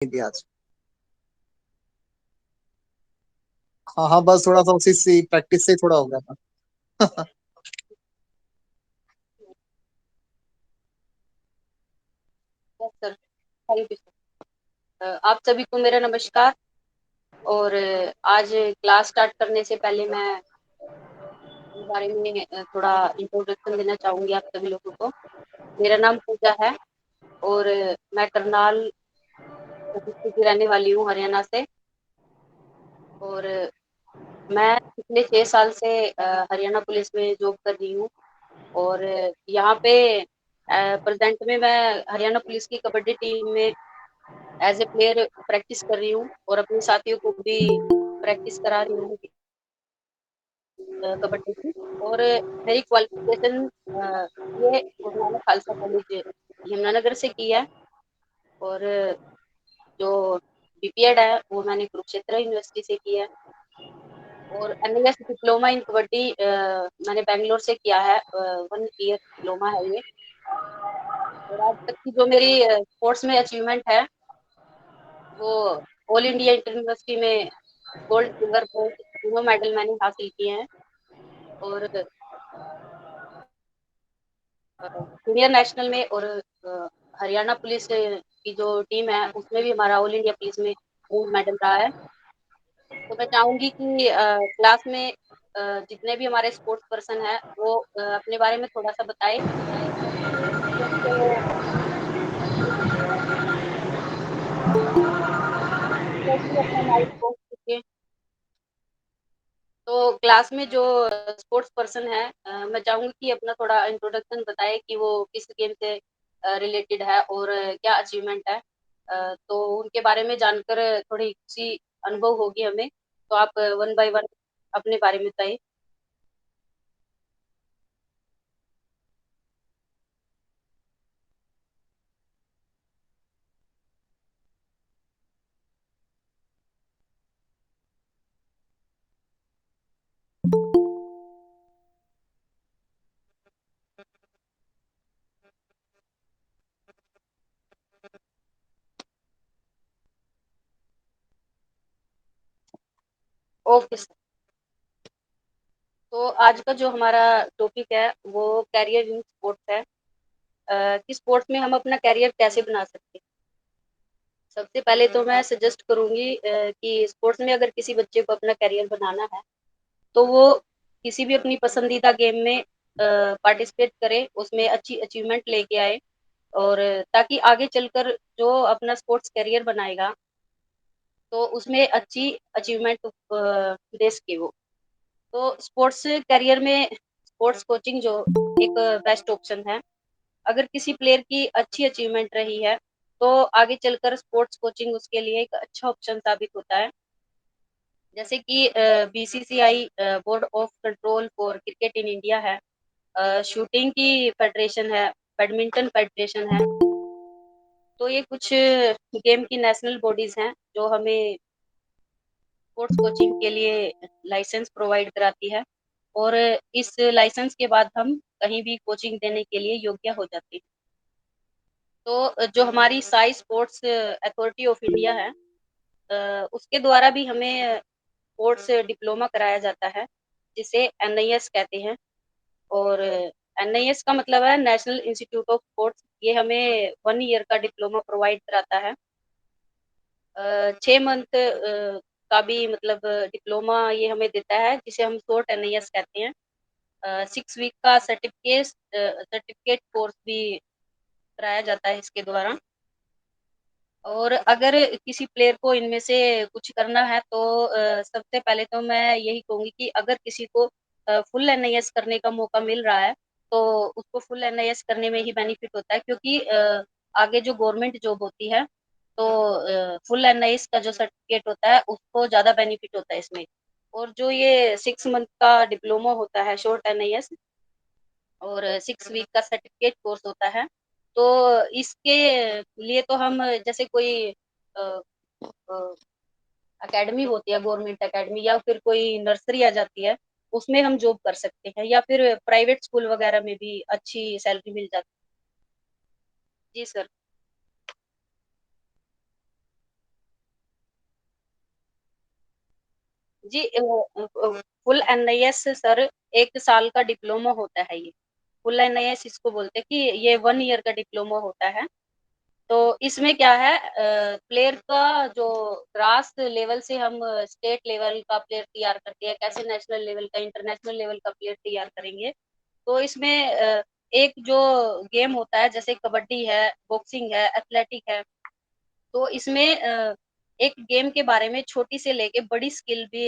नहीं थी आज। हाँ हाँ, बस थोड़ा सा उसी से प्रैक्टिस से ही थोड़ा हो गया था। Yes sir, thank you sir. आप सभी को मेरा नमस्कार। और आज क्लास स्टार्ट करने से पहले मैं अपने बारे में थोड़ा इंट्रोडक्शन देना चाहूंगी आप सभी लोगों को। मेरा नाम पूजा है और मैं करनाल डिस्ट्रिक्ट की रहने वाली हूँ, हरियाणा से। और मैं पिछले 6 साल से हरियाणा पुलिस में जॉब कर रही हूँ। और यहाँ पे प्रेजेंट में मैं हरियाणा पुलिस की कबड्डी टीम में एज ए प्लेयर प्रैक्टिस कर रही हूँ और अपने साथियों को भी प्रैक्टिस करा रही हूँ कबड्डी की। और मेरी क्वालिफिकेशन ये गुरु नानक खालसा कॉलेज यमुनानगर से की है। और जो बीपीएड है वो मैंने कुरुक्षेत्र यूनिवर्सिटी से की है। और एनएलएस डिप्लोमा इन कबड्डी मैंने बेंगलोर से किया है। 1 ईयर डिप्लोमा है ये। और आज तक की जो मेरी स्पोर्ट्स में अचीवमेंट है वो ऑल इंडिया इंटर यूनिवर्सिटी में गोल्ड सिल्वर ब्रोंज तीनों मेडल मैंने हासिल किए हैं। और सीनियर नेशनल में और हरियाणा पुलिस की जो टीम है उसमें भी हमारा ऑल इंडिया पुलिस में गोल्ड मेडल रहा है। तो मैं चाहूंगी कि क्लास में जितने भी हमारे स्पोर्ट्स पर्सन है वो अपने बारे में थोड़ा सा बताए, कैसे वो कैसे अपना लाइफ को सीखे। तो क्लास में जो स्पोर्ट्स पर्सन है मैं चाहूंगी कि अपना थोड़ा इंट्रोडक्शन बताए कि वो किस गेम से रिलेटेड है और क्या अचीवमेंट है। तो उनके बारे में जानकर थोड़ी खुशी अनुभव होगी हमें। तो आप वन बाय वन अपने बारे में बताइए। Okay sir. तो आज का जो हमारा टॉपिक है वो कैरियर इन स्पोर्ट्स है। कि स्पोर्ट्स में हम अपना कैरियर कैसे बना सकते हैं। सबसे पहले तो मैं सजेस्ट करूंगी कि स्पोर्ट्स में अगर किसी बच्चे को अपना कैरियर बनाना है तो वो किसी भी अपनी पसंदीदा गेम में पार्टिसिपेट करे, उसमें अच्छी अचीवमेंट लेके आए। और ताकि आगे चलकर जो अपना स्पोर्ट्स करियर बनाएगा तो उसमें अच्छी अचीवमेंट दे सके वो। तो स्पोर्ट्स करियर में स्पोर्ट्स कोचिंग जो एक बेस्ट ऑप्शन है। अगर किसी प्लेयर की अच्छी अचीवमेंट रही है तो आगे चलकर स्पोर्ट्स कोचिंग उसके लिए एक अच्छा ऑप्शन साबित होता है। जैसे कि BCCI board of control for cricket in India है, शूटिंग की फेडरेशन है, बैडमिंटन फेडरेशन है। तो ये कुछ गेम की नेशनल बॉडीज हैं जो हमें स्पोर्ट्स कोचिंग के लिए लाइसेंस प्रोवाइड कराती है। और इस लाइसेंस के बाद हम कहीं भी कोचिंग देने के लिए योग्य हो जाते हैं। तो जो हमारी Sai sports authority of India है उसके द्वारा भी हमें स्पोर्ट्स डिप्लोमा कराया जाता है, जिसे एनआईएस कहते हैं। और एनआईएस का मतलब है नेशनल इंस्टीट्यूट ऑफ स्पोर्ट्स। ये हमें 1 ईयर का डिप्लोमा प्रोवाइड कराता है। 6 मंथ का भी मतलब डिप्लोमा ये हमें देता है, जिसे हम शॉर्ट एनआईएस कहते हैं। 6 वीक का सर्टिफिकेट कोर्स भी कराया जाता है इसके द्वारा। और अगर किसी प्लेयर को इनमें से कुछ करना है तो सबसे पहले तो मैं यही कहूंगी कि अगर किसी को फुल एनआईएस करने का मौका मिल रहा है तो उसको फुल एनआईएस करने में ही बेनिफिट होता है, क्योंकि आगे जो गवर्नमेंट जॉब होती है तो फुल एनआईएस का जो सर्टिफिकेट होता है उसको ज्यादा बेनिफिट होता है इसमें। और जो ये 6 मंथ का डिप्लोमा होता है शॉर्ट एनआईएस और 6 वीक का सर्टिफिकेट कोर्स होता है, तो इसके लिए तो हम जैसे कोई एकेडमी होती है, गवर्नमेंट एकेडमी, या फिर कोई नर्सरी आ जाती है, उसमें हम जॉब कर सकते हैं, या फिर प्राइवेट स्कूल वगैरह में भी अच्छी सैलरी मिल जाती है। जी सर। जी फुल एनआईएस सर 1 साल का डिप्लोमा होता है ये। फुल एनआईएस इसको बोलते हैं कि ये 1 ईयर का डिप्लोमा होता है। तो इसमें क्या है प्लेयर का जो ग्रास लेवल से हम स्टेट लेवल का प्लेयर तैयार करते हैं, कैसे नेशनल लेवल का, इंटरनेशनल लेवल का प्लेयर तैयार करेंगे। तो इसमें एक जो गेम होता है जैसे कबड्डी है, बॉक्सिंग है, एथलेटिक है, तो इसमें एक गेम के बारे में छोटी से लेके बड़ी स्किल भी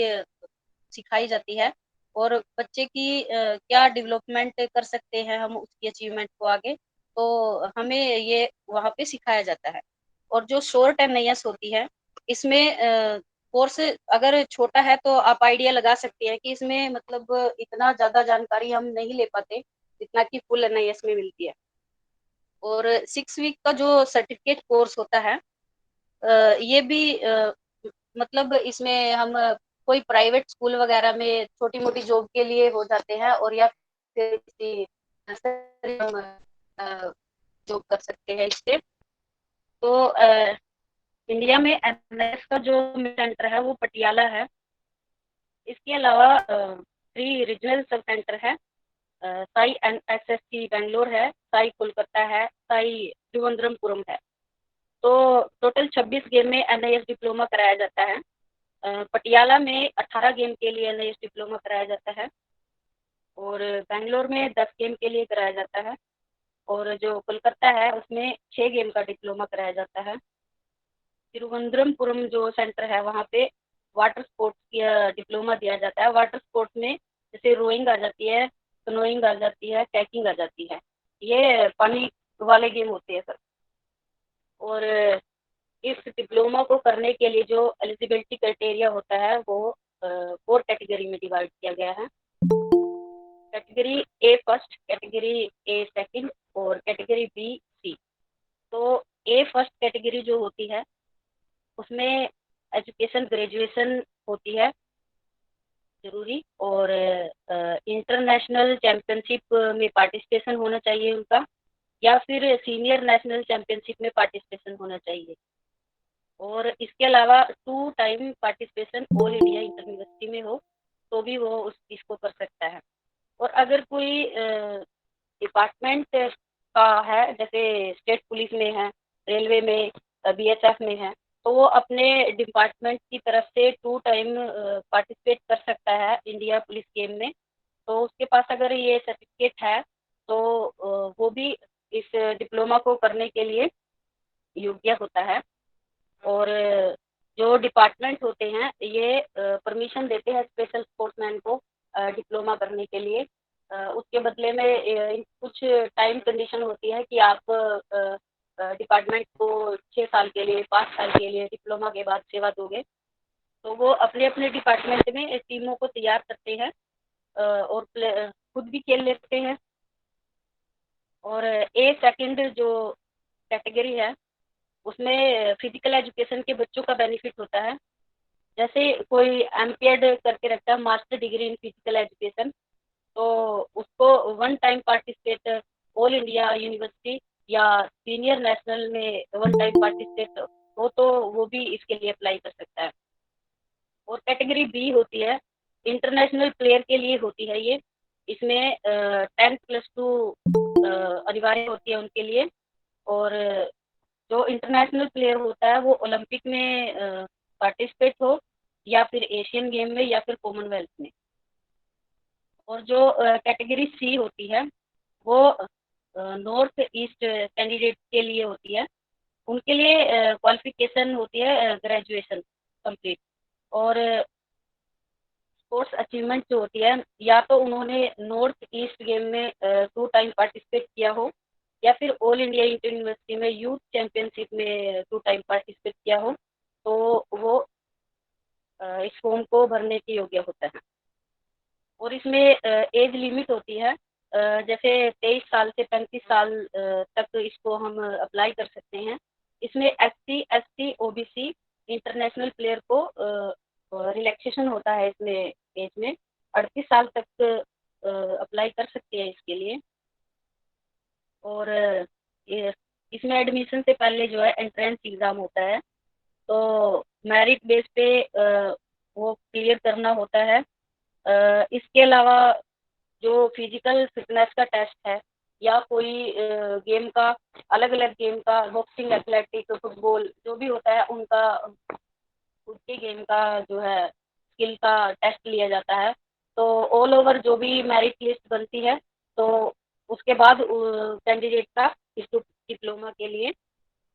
सिखाई जाती है और बच्चे की क्या डेवलपमेंट कर सकते हैं हम उसकी अचीवमेंट को आगे, तो हमें ये वहाँ पे सिखाया जाता है। और जो शॉर्ट एनआईएस होती है, इसमें कोर्स अगर छोटा है तो आप आइडिया लगा सकते हैं कि इसमें मतलब इतना ज़्यादा जानकारी हम नहीं ले पाते, जितना कि फुल एनआईएस में मिलती है। और 6 वीक का जो सर्टिफिकेट कोर्स होता है ये भी मतलब इसमें हम कोई प्राइवेट स्कूल वगैरह में छोटी-मोटी जॉब के लिए हो जाते हैं और या फिर किसी नर्सरी हम जॉब कर सकते हैं इससे। तो इंडिया में एनएस का जो सेंटर है वो पटियाला है। इसके अलावा 3 रीजनल सब सेंटर है। साई एनएसएससी बैंगलोर है, साई कोलकाता है, साई त्रिवेंद्रमपुरम है। तो टोटल 26 गेम में एनआईएस डिप्लोमा कराया जाता है। पटियाला में 18 गेम के लिए एनआईएस डिप्लोमा कराया जाता है और बैंगलोर में 10 गेम के लिए कराया जाता है और जो कोलकाता है उसमें 6 गेम का डिप्लोमा कराया जाता है। तिरुवनंतपुरम जो सेंटर है वहाँ पे वाटर स्पोर्ट्स की डिप्लोमा दिया जाता है। वाटर स्पोर्ट्स में जैसे रोइंग आ जाती है, स्नोइंग आ जाती है, कैकिंग आ जाती है। ये पानी वाले गेम होते हैं सर। और इस डिप्लोमा को करने के लिए जो एलिजिबिलिटी क्राइटेरिया होता है वो 4 कैटेगरी में डिवाइड किया गया है। Category A first, category A second और कैटेगरी बी सी। तो ए फर्स्ट कैटेगरी जो होती है उसमें एजुकेशन ग्रेजुएशन होती है जरूरी और इंटरनेशनल चैंपियनशिप में पार्टिसिपेशन होना चाहिए उनका या फिर सीनियर नेशनल चैंपियनशिप में पार्टिसिपेशन होना चाहिए। और इसके अलावा 2 time participation all India inter university में हो तो भी वो उस इसको कर सकता है। और अगर कोई डिपार्टमेंट का है जैसे स्टेट पुलिस में है, रेलवे में, बीएसएफ में है, तो वो अपने डिपार्टमेंट की तरफ से 2 टाइम पार्टिसिपेट कर सकता है इंडिया पुलिस गेम में। तो उसके पास अगर ये सर्टिफिकेट है तो वो भी इस डिप्लोमा को करने के लिए योग्य होता है। और जो डिपार्टमेंट होते हैं ये परमिशन देते हैं स्पेशल स्पोर्ट्समैन को डिप्लोमा करने के लिए। उसके बदले में कुछ टाइम कंडीशन होती है कि आप डिपार्टमेंट को 6 साल के लिए, 5 साल के लिए डिप्लोमा के बाद सेवा दोगे। तो वो अपने अपने डिपार्टमेंट में टीमों को तैयार करते हैं और खुद भी खेल लेते हैं। और ए सेकंड जो कैटेगरी है उसमें फिजिकल एजुकेशन के बच्चों का बेनिफिट होता है। जैसे कोई एमपीएड करके रखता है, master degree in physical education, तो उसको 1 time participate all India university या सीनियर नेशनल में 1 टाइम पार्टिसिपेट हो तो वो भी इसके लिए अप्लाई कर सकता है। और कैटेगरी बी होती है इंटरनेशनल प्लेयर के लिए होती है ये। इसमें 10+2 अनिवार्य होती है उनके लिए। और जो इंटरनेशनल प्लेयर होता है वो ओलंपिक में पार्टिसिपेट हो या फिर एशियन गेम में या फिर कॉमनवेल्थ में। और जो कैटेगरी सी होती है वो नॉर्थ ईस्ट कैंडिडेट के लिए होती है। उनके लिए क्वालिफिकेशन होती है ग्रेजुएशन कंप्लीट। और स्पोर्ट्स अचीवमेंट जो होती है या तो उन्होंने नॉर्थ ईस्ट गेम में 2 टाइम पार्टिसिपेट किया हो या फिर ऑल इंडिया इंटर यूनिवर्सिटी में यूथ चैंपियनशिप में 2 टाइम पार्टिसिपेट किया हो तो वो इस फॉर्म को भरने के योग्य होता है। और इसमें एज लिमिट होती है जैसे 23 साल से 35 साल तक इसको हम अप्लाई कर सकते हैं। इसमें SC, ST, OBC international player को रिलैक्सेशन होता है इसमें एज में 38 साल तक अप्लाई कर सकते हैं इसके लिए। और इसमें एडमिशन से पहले जो है एंट्रेंस एग्ज़ाम होता है। तो मेरिट बेस पे وہ کلیئر کرنا ہوتا ہے. اس کے علاوہ جو فزیکل فٹنس کا ٹیسٹ ہے یا کوئی گیم کا الگ الگ گیم کا باکسنگ ایتھلیٹک فٹ بال جو بھی ہوتا ہے ان کا خود کے گیم کا جو ہے اسکل کا ٹیسٹ لیا جاتا ہے. تو آل اوور جو بھی میرٹ لسٹ بنتی ہے تو اس کے بعد کینڈیڈیٹ کا اس ڈپلوما کے لیے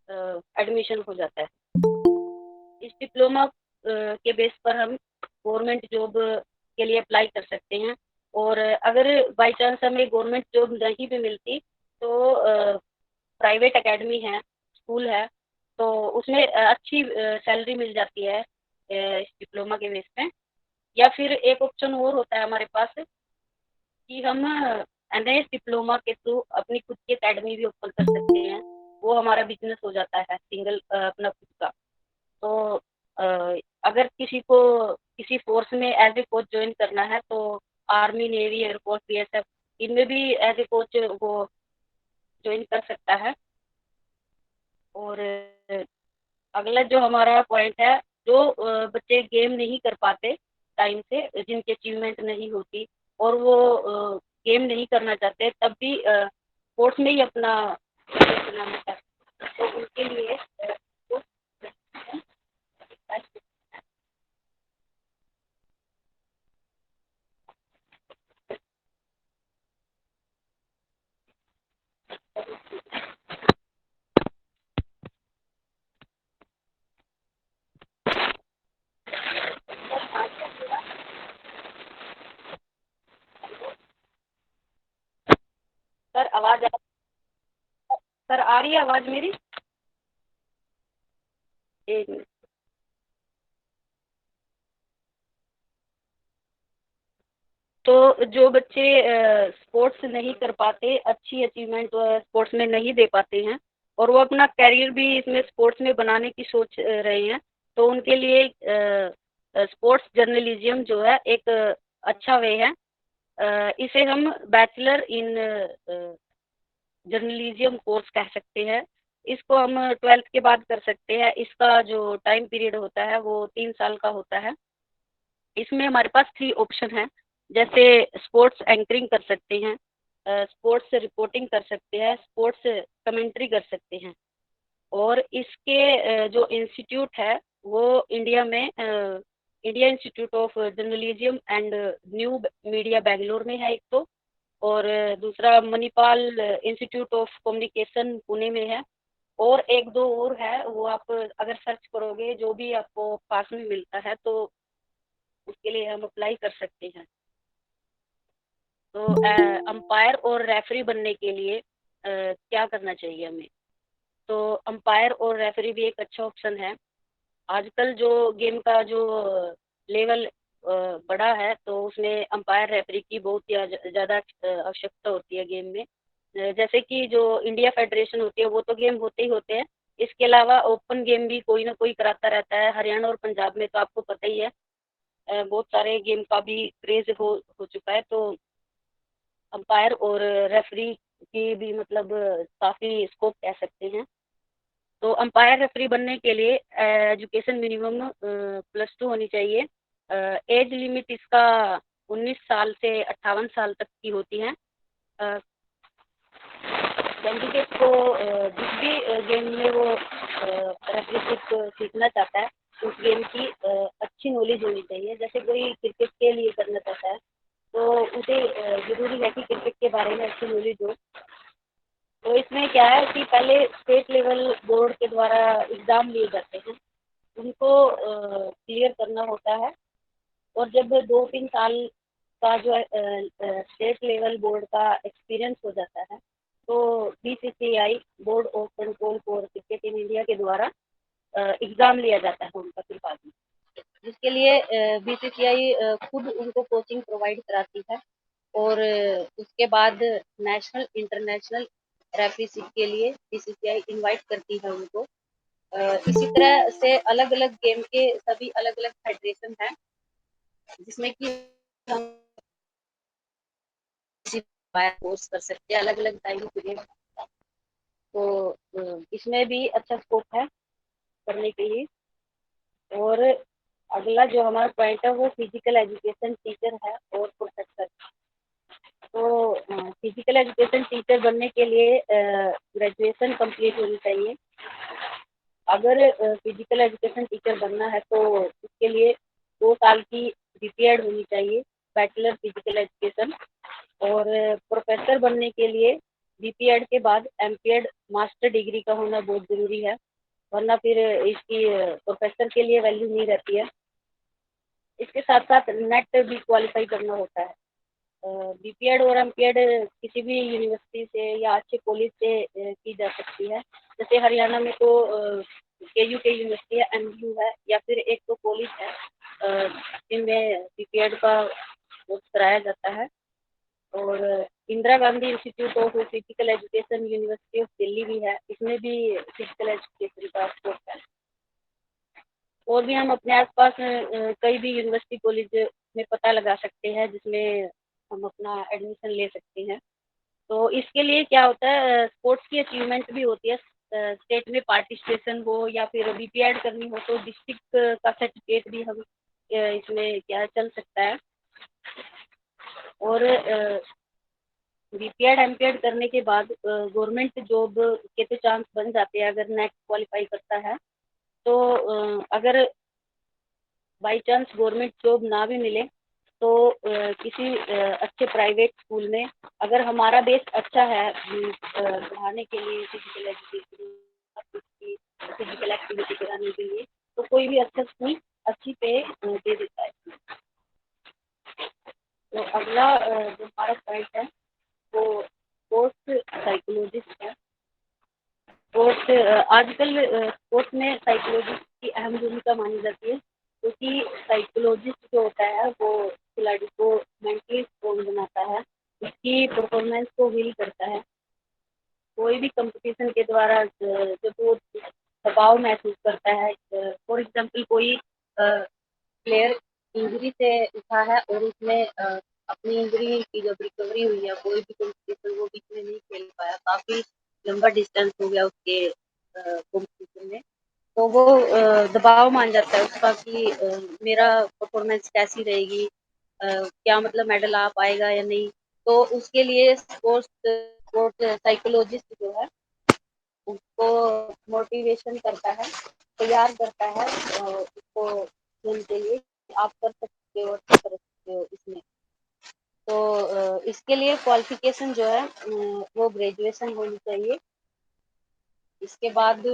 ایڈمیشن ہو جاتا ہے. اس ڈپلوما کے بیس پر ہم گورنمنٹ جاب کے لیے اپلائی کر سکتے ہیں. اور اگر بائی چانس ہمیں گورنمنٹ جاب نہیں بھی ملتی تو پرائیویٹ اکیڈمی ہے اسکول ہے تو اس میں اچھی سیلری مل جاتی ہے اس ڈپلوما کے بیس پہ. یا پھر ایک آپشن اور ہوتا ہے ہمارے پاس کہ ہم این ایس ڈپلوما کے تھرو اپنی خود کی اکیڈمی بھی اوپن کر سکتے ہیں. وہ ہمارا بزنس ہو جاتا ہے سنگل اپنا خود کا. تو اگر کسی کو کسی فورس میں ایز اے کوچ جوائن کرنا ہے تو army navy air force B S F ان میں بھی ایز اے کوچ وہ جوائن کر سکتا ہے. اور اگلا جو ہمارا پوائنٹ ہے جو بچے گیم نہیں کر پاتے ٹائم سے جن کی اچیومنٹ نہیں ہوتی اور وہ گیم نہیں کرنا چاہتے تب بھی اسپورٹس میں ہی اپنا بنانا چاہتے تو ان کے لیے سر آواز سر آ رہی ہے آواز میری؟ ایک منٹ. تو جو بچے اسپورٹس نہیں کر پاتے اچھی اچیومنٹ اسپورٹس میں نہیں دے پاتے ہیں اور وہ اپنا کیریئر بھی اس میں اسپورٹس میں بنانے کی سوچ رہے ہیں تو ان کے لیے اسپورٹس جرنلزم جو ہے ایک اچھا وے ہے. اسے ہم بیچلر ان جرنلزم کورس کہہ سکتے ہیں. اس کو ہم 12th کے بعد کر سکتے ہیں. اس کا جو ٹائم پیریڈ ہوتا ہے وہ 3 سال کا ہوتا ہے. اس میں ہمارے پاس 3 آپشن ہیں جیسے اسپورٹس اینکرنگ کر سکتے ہیں, اسپورٹس رپورٹنگ کر سکتے ہیں, اسپورٹس کمنٹری کر سکتے ہیں. اور اس کے جو انسٹیٹیوٹ ہے وہ انڈیا میں India institute of journalism and new media Bangalore میں ہے ایک تو, اور دوسرا منی پال انسٹیٹیوٹ آف کمیونیکیشن پونے میں ہے, اور ایک دو اور ہے وہ آپ اگر سرچ کرو گے جو بھی آپ کو پاس میں ملتا ہے تو اس کے لیے ہم اپلائی کر سکتے ہیں. تو امپائر اور ریفری بننے کے لیے کیا کرنا چاہیے ہمیں؟ تو امپائر اور ریفری بھی ایک اچھا آپشن ہے. آج کل جو گیم کا جو لیول بڑا ہے تو اس میں امپائر ریفری کی بہت ہی زیادہ آوشکتا ہوتی ہے گیم میں. جیسے کہ جو انڈیا فیڈریشن ہوتی ہے وہ تو گیم ہوتے ہی ہوتے ہیں, اس کے علاوہ اوپن گیم بھی کوئی نہ کوئی کراتا رہتا ہے. ہریانہ اور پنجاب میں تو آپ کو پتہ ہی ہے بہت سارے گیم کا بھی کریز ہو چکا ہے. تو امپائر اور ریفری کی بھی مطلب کافی اسکوپ کہہ سکتے ہیں. تو امپائر ریفری بننے کے لیے ایجوکیشن منیمم +2 ہونی چاہیے. ایج لمٹ اس کا 19 سال سے 58 سال تک کی ہوتی ہے. کینڈیڈیٹ کو جس بھی گیم میں وہ ریفری سیکھنا چاہتا ہے اس گیم کی اچھی نالج ہونی چاہیے. جیسے کوئی کرکٹ کے لیے کرنا چاہتا ہے تو اسے ضروری ہے کہ کرکٹ کے بارے میں اچھی نالج ہو. تو اس میں کیا ہے کہ پہلے اسٹیٹ لیول بورڈ کے دوارا ایگزام لیے جاتے ہیں, ان کو کلیئر کرنا ہوتا ہے. اور جب 2-3 سال کا جو اسٹیٹ لیول بورڈ کا ایکسپیرئنس ہو جاتا ہے تو BCCI board of control for cricket in India کے دوارا ایگزام لیا جاتا ہے ان کا پھر بعد میں, جس کے لیے BCCI خود ان کو کوچنگ پرووائڈ کراتی ہے. اور اس کے بعد نیشنل انٹرنیشنل ریفری کے لیے BCCI انوائٹ کرتی ہے ان کو. اسی طرح سے الگ الگ گیم کے سبھی الگ الگ فیڈریشن ہیں جس میں کہ ہم کورس کر سکتے ہیں الگ الگ ٹائم پیریڈ. تو اس میں بھی اچھا اسکوپ ہے کرنے کے لیے. اور अगला जो हमारा पॉइंट है वो फिजिकल एजुकेशन टीचर है और प्रोफेसर। तो फिजिकल एजुकेशन टीचर बनने के लिए ग्रेजुएशन कंप्लीट होनी चाहिए। अगर फिजिकल एजुकेशन टीचर बनना है तो उसके लिए 2 साल की बीपीएड होनी चाहिए, बैचलर फिजिकल एजुकेशन। और प्रोफेसर बनने के लिए बीपीएड के बाद एमपीएड मास्टर डिग्री का होना बहुत ज़रूरी है, वरना फिर इसकी प्रोफेसर के लिए वैल्यू नहीं रहती है। इसके साथ साथ नेट भी क्वालिफाई करना होता है। बीपीएड और एमपीएड किसी भी यूनिवर्सिटी से या अच्छे कॉलेज से की जा सकती है। जैसे हरियाणा में तो केयू के यूनिवर्सिटी है, एमयू है, या फिर एक तो कॉलेज है जिनमें बीपीएड का कोर्स कराया जाता है। और Indira Gandhi institute of physical education university of Delhi भी है, इसमें भी फिजिकल एजुकेशन का कोर्स है। और भी हम अपने आसपास कई भी यूनिवर्सिटी कॉलेज में पता लगा सकते हैं जिसमें हम अपना एडमिशन ले सकते हैं। तो इसके लिए क्या होता है, स्पोर्ट्स की अचीवमेंट भी होती है। स्टेट में पार्टिसिपेशन हो या फिर बीपीएड करनी हो तो डिस्ट्रिक्ट का सर्टिफिकेट भी हम इसमें क्या चल सकता है। और बीपीएड एमपीएड करने के बाद गवर्नमेंट जॉब के तो चांस बन जाते हैं अगर नेट क्वालिफाई करता है। तो अगर बाई चांस गवर्नमेंट जॉब ना भी मिले तो किसी अच्छे प्राइवेट स्कूल में अगर हमारा बेस अच्छा है पढ़ाने के लिए, फिजिकल एजुकेशन फिजिकल एक्टिविटी कराने के लिए, तो कोई भी अच्छा स्कूल अच्छी पे दे देता है। तो अगला जो हमारा पॉइंट है वो स्पोर्ट्स साइकोलॉजिस्ट है। स्पोर्ट्स आजकल स्पोर्ट्स में साइकोलॉजिस्ट की अहम भूमिका मानी जाती है, क्योंकि साइकोलॉजिस्ट जो होता है वो खिलाड़ी को मेंटली स्ट्रॉन्ग बनाता है, उसकी परफॉर्मेंस को हील करता है। कोई भी कंपटीशन के द्वारा जब वो दबाव महसूस करता है, फॉर एग्जाम्पल कोई प्लेयर इंजरी से उठा है और उसने अपनी इंजरी की जब रिकवरी हुई है, कोई भी कंपटीशन वो बीच में नहीं खेल पाया, काफी लंबा डिस्टेंस हो गया उसके कंपटीशन में, तो वो दबाव मान जाता है उसका कि मेरा परफॉर्मेंस कैसी रहेगी, क्या मतलब मेडल आ पाएगा या नहीं। तो उसके लिए स्पोर्ट्स साइकोलॉजिस्ट जो है उसको मोटिवेशन करता है, तैयार करता है उसको खेल के लिए, आप कर सकते हो, अच्छा कर सकते हो इसमें। तो इसके लिए क्वालिफिकेशन जो है वो ग्रेजुएशन होनी चाहिए। इसके बाद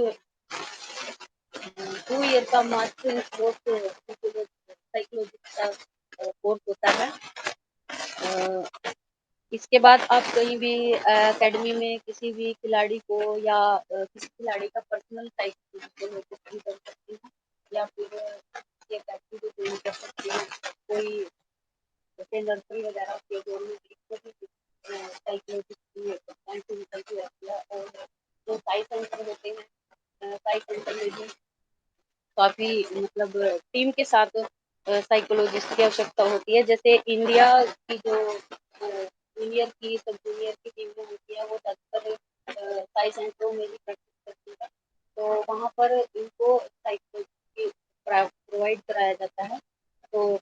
2 ईयर का मास्टर इन स्पोर्ट्स साइकोलॉजी का कोर्स होता है। इसके बाद आप कहीं भी एकेडमी में किसी भी खिलाड़ी को या किसी खिलाड़ी का पर्सनल साइकिल कर सकते हैं, या फिर ये एकेडमी भी ज्वाइन कर सकते हैं। कोई जैसे नर्सरी वगैरह के गवर्नमेंट को भी साइकोलॉजी निकलती रहती है। और जो साई सेंटर होते हैं, साई सेंटर में भी काफी मतलब टीम के साथ साइकोलॉजिस्ट की आवश्यकता होती है। जैसे इंडिया की जो जूनियर की सब जूनियर की टीमें होती है वो ज्यादातर साई सेंटरों में ही प्रैक्टिस करती है, तो वहाँ पर इनको साइकोलॉजी प्रोवाइड कराया जाता है। तो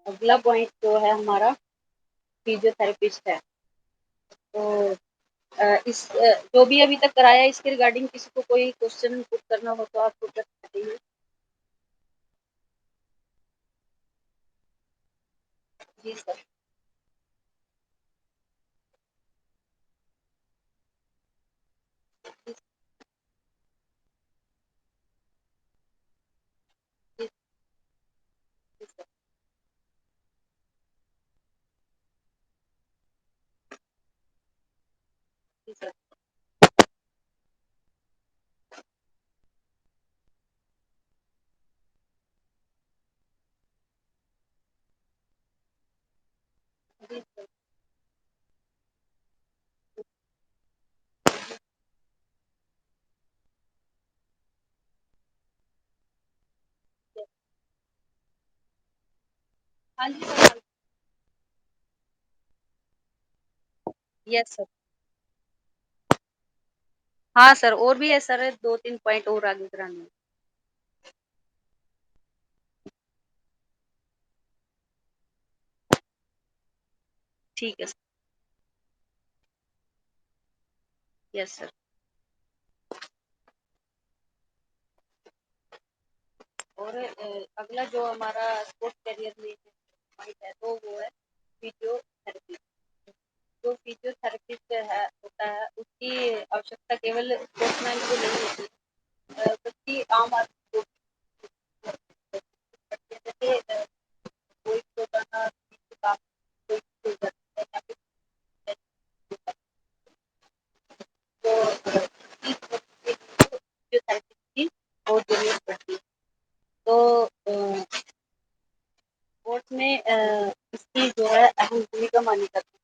अगला पॉइंट जो है हमारा फिजियोथेरेपिस्ट है। तो इस जो भी अभी तक कराया है इसके रिगार्डिंग किसी को कोई क्वेश्चन पुट करना हो तो आप पुट कर सकते हैं। जी सर। जी जी जी सर। जी सर। जी सर। हाँ जी सर। Yes sir. हाँ सर, और भी है सर, 2-3 पॉइंट और आगे कराने हैं। ٹھیک ہے سر. یس سر. اور اگلا جو ہمارا اسپورٹس کیریئر میں ہے تو وہ ہے فزیو تھراپی. جو فزیو تھراپسٹ ہے ہوتا ہے اس کی آوشکتا کیول اسپورٹس مین کو نہیں ہوتی بلکہ عام آدمی کو کوئی روزانہ کی بہت ضرورت پڑتی ہے. تو اسپورٹس میں اس کی جو ہے اہم بھومکا مانی جاتی ہے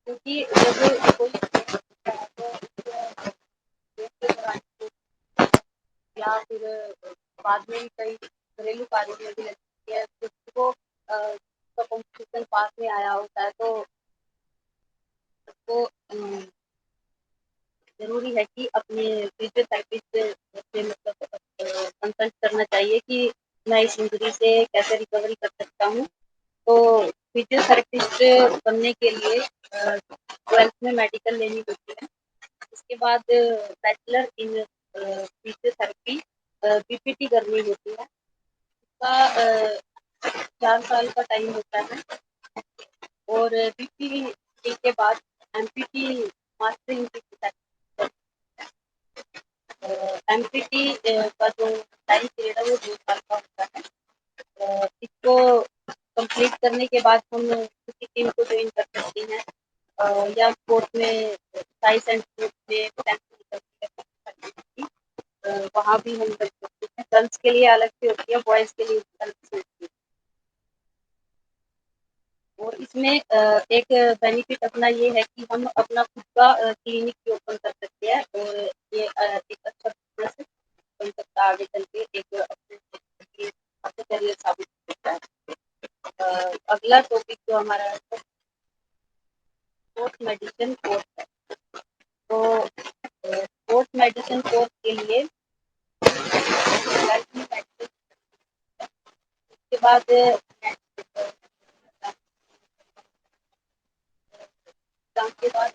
کیونکہ جب کوئی یا پھر بعد میں کئی گھریلو کاروں میں بھی لگتی ہے کو کمپٹیشن پاس میں آیا ہوتا ہے تو وہ ضروری ہے کہ اپنے فزیوتھراپسٹ سے مطلب کنسلٹ کرنا چاہیے کہ میں اس انجری سے کیسے ریکوری کر سکتا ہوں. تو فزیوتھراپسٹ بننے کے لیے 12th میں میڈیکل لینی ہوتی ہے. اس کے بعد بیچلر ان فزیوتھراپی پی پی ٹی کرنی ہوتی ہے. اس کا 4 سال کا ٹائم ہوتا ہے. اور پی پی ٹی کے بعد M P T master M P T کا جو ٹائم پیریڈ ہے وہ 2 سال کا ہوتا ہے. اس کو کمپلیٹ کرنے کے بعد ہم کسی ٹیم کو جوائن کر سکتے ہیں یا اسپورٹس میں سائنس اینڈ وہاں بھی ہم کر سکتے ہیں. گرلس کے لیے الگ سے ہوتی ہے بوائز کے لیے الگ سے ہوتی ہے. اور اس میں ایک بینیفٹ اپنا یہ ہے کہ ہم اپنا خود کا کلینک بھی اوپن کر سکتے ہیں اور یہ ایک اچھا بن سکتا ہے آگے چل کے ایک اپنے کیریئر ثابت ہو سکتا ہے. اگلا ٹاپک جو ہمارا اسپورٹس میڈیسن کورس ہے. تو اسپورٹس میڈیسن کورس کے لیے اس کے بعد کے بعد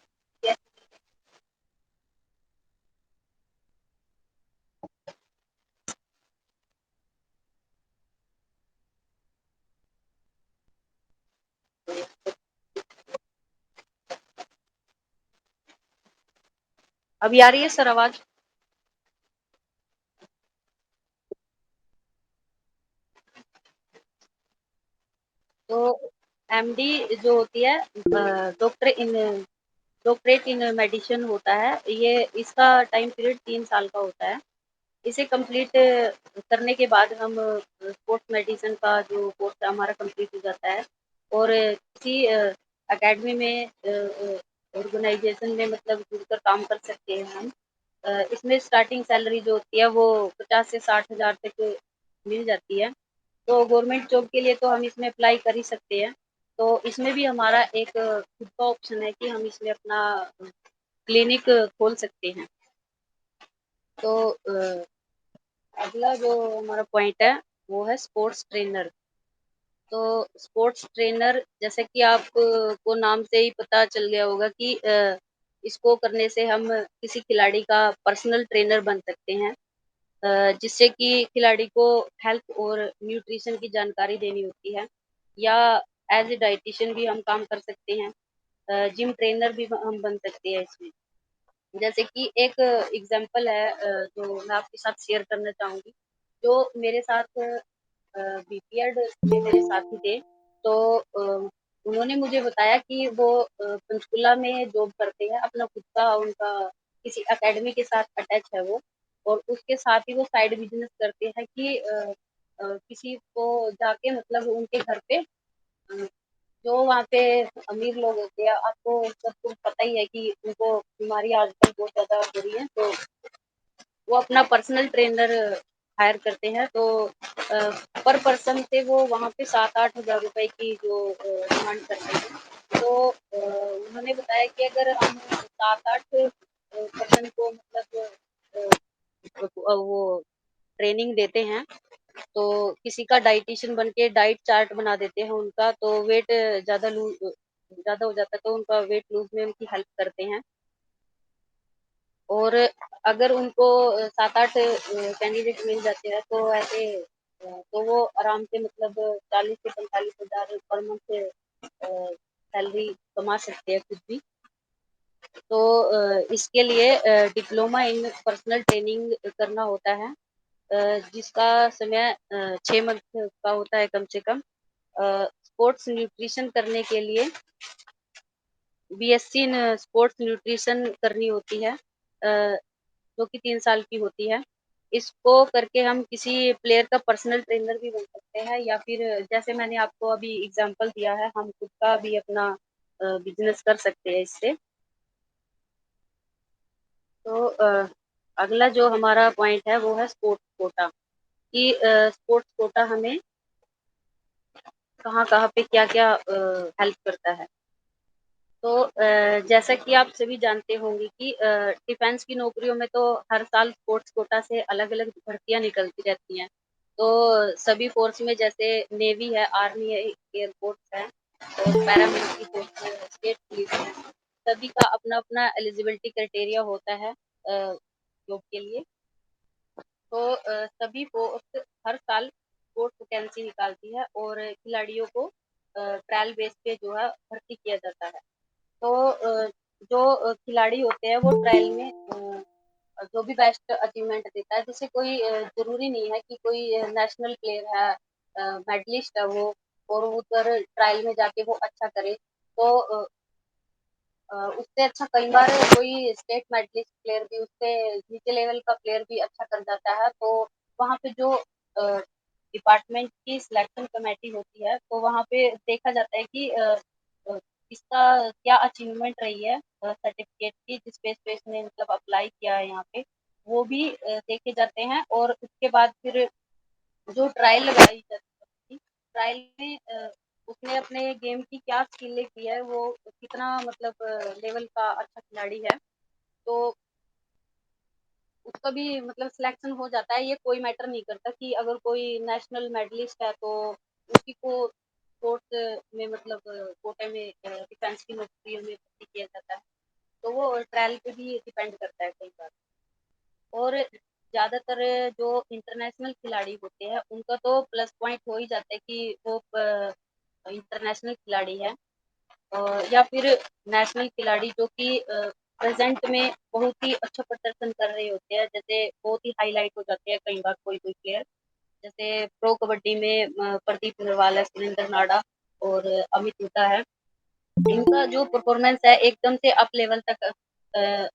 ابھی آ رہی ہے سر آواز؟ تو ایم ڈی جو ہوتی ہے ڈاکٹریٹ ان میڈیسن ہوتا ہے. یہ اس کا ٹائم پیریڈ 3 سال کا ہوتا ہے. اسے کمپلیٹ کرنے کے بعد ہم اسپورٹس میڈیسن کا جو کورس ہمارا کمپلیٹ ہو جاتا ہے اور کسی اکیڈمی میں آرگنائزیشن میں مطلب جڑ کر کام کر سکتے ہیں ہم. اس میں اسٹارٹنگ سیلری جو ہوتی ہے وہ 50 سے 60 ہزار تک مل جاتی ہے. تو گورنمنٹ جاب کے لیے تو ہم اس میں اپلائی کر ہی سکتے ہیں. تو اس میں بھی ہمارا ایک خود کا آپشن ہے کہ ہم اس میں اپنا کلینک کھول سکتے ہیں. تو اگلا جو ہمارا پوائنٹ ہے وہ ہے اسپورٹس ٹرینر. تو اسپورٹس ٹرینر جیسے کہ آپ کو نام سے ہی پتہ چل گیا ہوگا کہ اس کو کرنے سے ہم کسی کھلاڑی کا پرسنل ٹرینر بن سکتے ہیں جس سے کہ کھلاڑی کو ہیلتھ اور نیوٹریشن کی جانکاری دینی ہوتی ہے. یا ایز اے ڈائٹیشین بھی ہم کام کر سکتے ہیں. جم ٹرینر بھی ہم بن سکتے ہیں اس میں. جیسے کہ ایک ایگزامپل ہے جو میں آپ کے ساتھ شیئر کرنا چاہوں گی. جو میرے ساتھ بی پی ایڈ میں میرے ساتھی تھے تو انہوں نے مجھے بتایا کہ وہ پنچکولہ میں جاب کرتے ہیں. اپنا خود کا ان کا کسی اکیڈمی کے ساتھ اٹیچ ہے وہ اور اس کے ساتھ ہی وہ سائڈ بزنس کرتے ہیں کہ کسی کو جا کے مطلب ان کے گھر پہ جو وہاں پہ امیر لوگ ہوتے ہیں آپ کو سب کو پتہ ہی ہے کہ ان کو بیماری آج کل بہت زیادہ ہو رہی ہے. تو وہ اپنا پرسنل ٹرینر ہائر کرتے ہیں. تو پر پرسن سے وہ وہاں پہ 7-8 ہزار روپے کی جو ڈیمانڈ کرتے ہیں. تو انہوں نے بتایا کہ اگر ہم 7-8 کو مطلب وہ ٹریننگ دیتے ہیں تو کسی کا ڈائٹیشین بن کے ڈائٹ چارٹ بنا دیتے ہیں ان کا تو ویٹ زیادہ ज़्यादा हो जाता है तो उनका वेट लूज़ में उनकी हेल्प करते हैं। और अगर उनको 7-8 कैंडिडेट मिल जाते हैं तो ऐसे तो वो आराम से मतलब 40 से 45,000 पर मंथ सैलरी कमा सकते हैं खुद भी। तो इसके लिए डिप्लोमा इन पर्सनल ट्रेनिंग करना होता है, जिसका समय 6 मंथ का होता है कम से कम। स्पोर्ट्स न्यूट्रिशन करने के लिए बीएससी इन स्पोर्ट्स न्यूट्रिशन करनी होती है, जो कि 3 साल की होती है। इसको करके हम किसी प्लेयर का पर्सनल ट्रेनर भी बन सकते हैं, या फिर जैसे मैंने आपको अभी एग्जांपल दिया है, हम खुद का भी अपना बिज़नेस कर सकते हैं इससे। तो अगला जो हमारा पॉइंट है वो है स्पोर्ट्स कोटा, कि स्पोर्ट्स कोटा हमें कहाँ-कहाँ पे क्या-क्या हेल्प करता है। तो जैसा कि आप सभी जानते होंगे कि डिफेंस की नौकरियों में तो हर साल स्पोर्ट्स कोटा से अलग-अलग भर्तियाँ निकलती रहती हैं। तो सभी फ़ोर्स में जैसे नेवी है, आर्मी है, एयर फ़ोर्स है और पैरामिलिट्री फ़ोर्स है, स्टेट पुलिस है, सभी का अपना-अपना एलिजिबिलिटी क्राइटेरिया होता है जॉब के लिए। तो सभी फ़ोर्स हर साल स्पोर्ट्स वैकेंसी निकालती है और खिलाड़ियों को ट्रायल बेस पे जो है भर्ती किया जाता है। तो जो खिलाड़ी होते हैं वो ट्रायल में जो भी बेस्ट अचीवमेंट देता है, जैसे कोई ज़रूरी नहीं है कि कोई नेशनल प्लेयर है, मेडलिस्ट है वो, और वो उधर ट्रायल में जाके वो अच्छा करे, तो उससे अच्छा कई बार कोई स्टेट मेडलिस्ट प्लेयर भी, उससे नीचे लेवल का प्लेयर भी अच्छा कर जाता है, तो वहाँ पे जो डिपार्टमेंट की सिलेक्शन कमेटी होती है, तो वहाँ पे देखा जाता है कि इसका क्या अचीवमेंट रही है सर्टिफिकेट की, जिस बेस पे इसने मतलब अप्लाई किया है यहाँ पे, वो भी देखे जाते हैं। और उसके बाद फिर जो ट्रायल लगाई जाती है, ट्रायल में उसने अपने गेम की क्या स्किल की है, वो कितना मतलब लेवल का अच्छा खिलाड़ी है, तो उसका भी मतलब सिलेक्शन हो जाता है। ये कोई मैटर नहीं करता कि अगर कोई नेशनल मेडलिस्ट है तो उसी को स्पोर्ट्स में मतलब कोटे में डिफेंस की नौकरियों में भर्ती किया जाता है, तो वो ट्रायल पे भी डिपेंड करता है कई बार। और ज़्यादातर जो इंटरनेशनल खिलाड़ी होते हैं उनका तो प्लस पॉइंट हो ही जाता है कि वो इंटरनेशनल खिलाड़ी है, या फिर नेशनल खिलाड़ी जो कि प्रेजेंट में बहुत ही अच्छा प्रदर्शन कर रहे होते हैं, जैसे बहुत ही हाईलाइट हो जाते हैं कई बार कोई कोई प्लेयर, जैसे प्रो कबड्डी में प्रदीप नरवाल है, सुरेंद्र नाडा और अमित हुड्डा है। इनका जो परफॉर्मेंस है एकदम से अप लेवल तक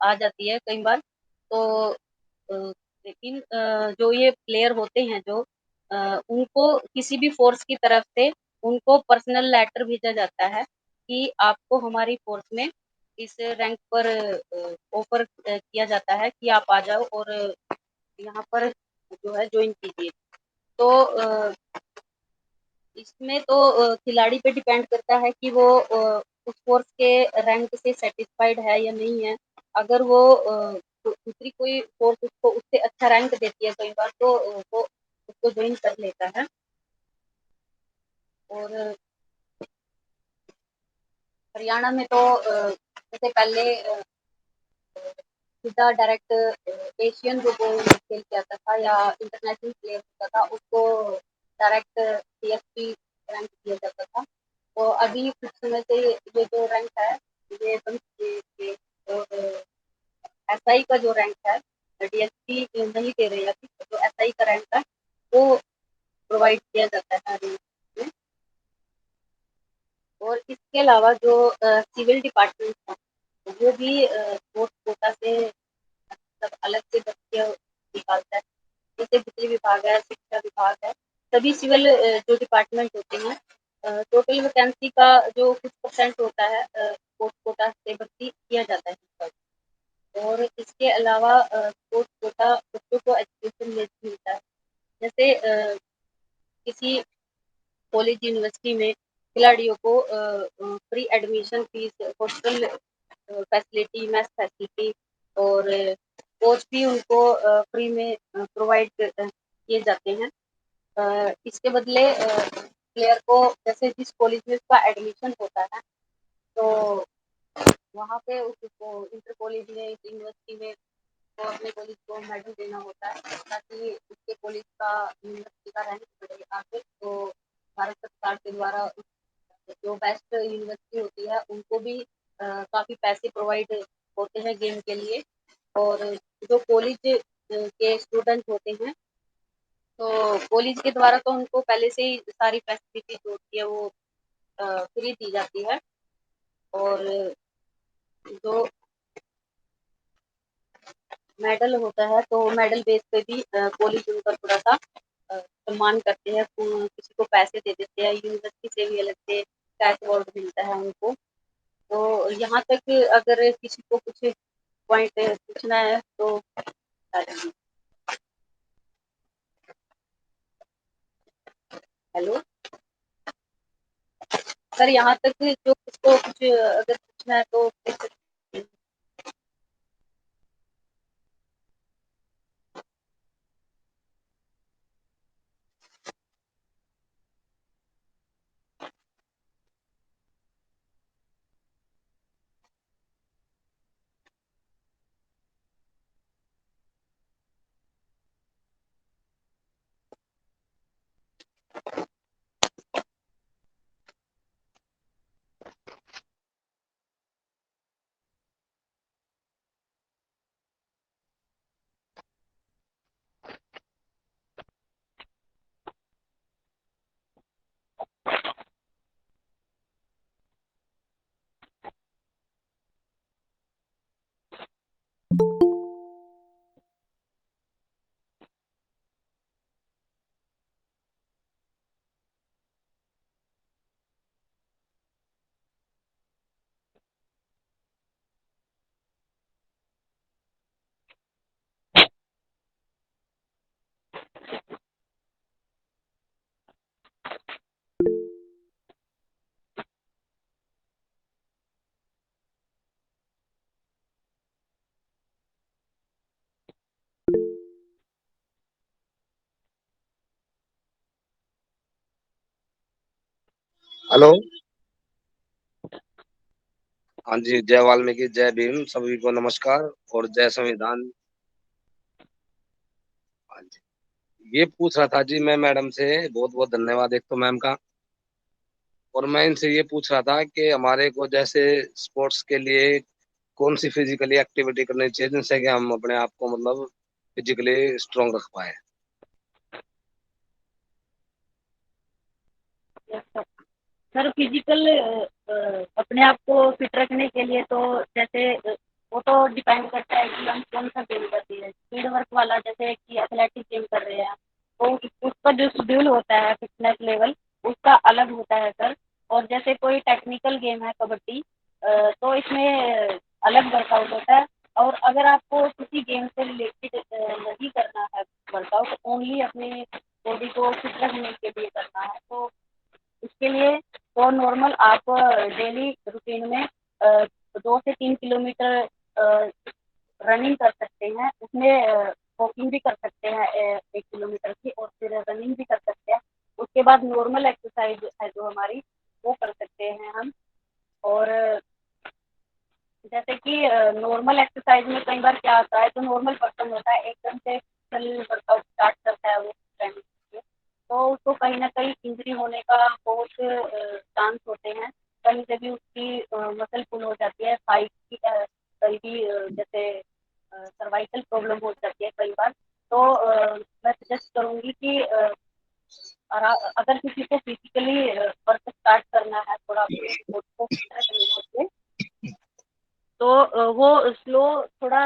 आ जाती है कई बार। तो लेकिन जो ये प्लेयर होते हैं जो उनको किसी भी फ़ोर्स की तरफ से उनको पर्सनल लेटर भेजा जाता है कि आपको हमारी फ़ोर्स में इस रैंक पर ऑफ़र किया जाता है कि आप आ जाओ और यहाँ पर जो है जॉइन कीजिए। तो इसमें तो खिलाड़ी पे डिपेंड करता है कि वो उस फ़ोर्स के रैंक से सैटिस्फाइड है या नहीं है। अगर वो दूसरी कोई फ़ोर्स उसको उससे अच्छा रैंक देती है कई बार, तो वो उसको जॉइन कर लेता है। और हरियाणा में तो जैसे पहले सीधा डायरेक्ट एशियन जो कोई खेल के आता था या इंटरनेशनल प्लेयर होता था, उसको डायरेक्ट सीएसपी रैंक दिया जाता था। तो अभी कुछ समय से ये जो रैंक है, ये बंद किए गए, और एसआई का जो रैंक है, डीएसपी नहीं दे रहे अभी, जो एसआई का रैंक है वो प्रोवाइड किया जाता है हरियाणा में। और इसके अलावा जो सिविल डिपार्टमेंट है, वो भी स्पोर्ट्स कोटा से मतलब अलग से बच्चे निकालता है। जैसे बिजली विभाग है, शिक्षा विभाग है, सभी सिविल जो डिपार्टमेंट होते हैं, टोटल वैकेंसी का जो कुछ परसेंट होता है स्पोर्ट्स कोटा से भर्ती किया जाता है इस पर। और इसके अलावा स्पोर्ट्स कोटा बच्चों को एजुकेशन में भी मिलता है। जैसे किसी कॉलेज यूनिवर्सिटी में खिलाड़ियों को free admission fees, hostel facility, mess facility और कोच भी उनको फ्री में प्रोवाइड किए जाते हैं। इसके बदले प्लेयर को जैसे जिस कॉलेज में उसका एडमिशन होता है, تو وہاں پہ اس کو انٹر کالج میں یونیورسٹی میں تو اپنے کالج کو میڈل دینا ہوتا ہے تاکہ اس کے کالج کا یونیورسٹی کا رینک بڑھے آگے. تو بھارت سرکار کے دوارا جو بیسٹ یونیورسٹی ہوتی ہے ان کو بھی کافی پیسے پرووائڈ ہوتے ہیں گیم کے لیے. اور جو کالج کے اسٹوڈنٹ ہوتے ہیں تو کالج کے دوارا تو ان کو پہلے سے ہی ساری فیسلٹی جو ہوتی ہے وہ فری دی جاتی ہے. اور جو میڈل ہوتا ہے تو میڈل بیس پہ بھی کالج ان کا تھوڑا سا سمان کرتے ہیں. کسی کو پیسے دے دیتے ہیں یونیورسٹی سے بھی الگ سے کیش اوارڈ ملتا ہے ان کو. تو یہاں تک اگر کسی کو کچھ پوائنٹ پوچھنا ہے تو ہیلو سر یہاں تک جو کچھ کو کچھ اگر پوچھنا ہے تو ہلو. ہاں جی، جے والمیکی، جے بھیم، سبھی کو نمسکار اور جے سنویدھان. ہاں جی، یہ پوچھ رہا تھا جی میں میڈم سے، بہت بہت دھنیہ واد ایک تو میم کا. اور میں ان سے یہ پوچھ رہا تھا کہ ہمارے کو جیسے اسپورٹس کے لیے کون سی فزیکلی ایکٹیویٹی کرنی چاہیے جن سے کہ ہم اپنے آپ کو مطلب فزیکلی اسٹرانگ رکھ پائے. سر فزیکل اپنے آپ کو فٹ رکھنے کے لیے تو جیسے وہ تو ڈیپینڈ کرتا ہے کہ ہم کون سا گیم کرتے ہیں. اسپیڈ ورک والا جیسے کہ ایتھلیٹک گیم کر رہے ہیں تو اس کا جو شیڈیول ہوتا ہے فٹنس لیول اس کا الگ ہوتا ہے سر. اور جیسے کوئی ٹیکنیکل گیم ہے کبڈی تو اس میں الگ ورک آؤٹ ہوتا ہے. اور اگر آپ کو کسی گیم سے ریلیٹڈ نہیں کرنا ہے ورک آؤٹ اونلی اپنے باڈی کو فٹ رکھنے کے لیے کرنا ہے تو اس کے لیے تو نارمل آپ ڈیلی روٹین میں 2 سے 3 کلومیٹر رننگ کر سکتے ہیں. اس میں واکنگ بھی کر سکتے ہیں 1 کلومیٹر کی اور پھر رننگ بھی کر سکتے ہیں. اس کے بعد نارمل ایکسرسائز ہے جو ہماری وہ کر سکتے ہیں ہم. اور جیسے کہ نارمل ایکسرسائز میں کئی بار کیا ہوتا ہے جو نارمل پرسن ہوتا ہے ایک دم سے ورک آؤٹ اسٹارٹ کرتا ہے وہ تو اس کو کہیں نہ کہیں انجری ہونے کا بہت چانس ہوتے ہیں. کہیں سے بھی اس کی مسل پل ہو جاتی ہے کی کہیں بھی جیسے سروائکل پرابلم ہو جاتی ہے کئی بار. تو میں سجیسٹ کروں گی کہ اگر کسی کو فزیکلی ورک اسٹارٹ کرنا ہے تھوڑا اپنے باڈی کو فٹ رکھنے کے لیے تو وہ سلو تھوڑا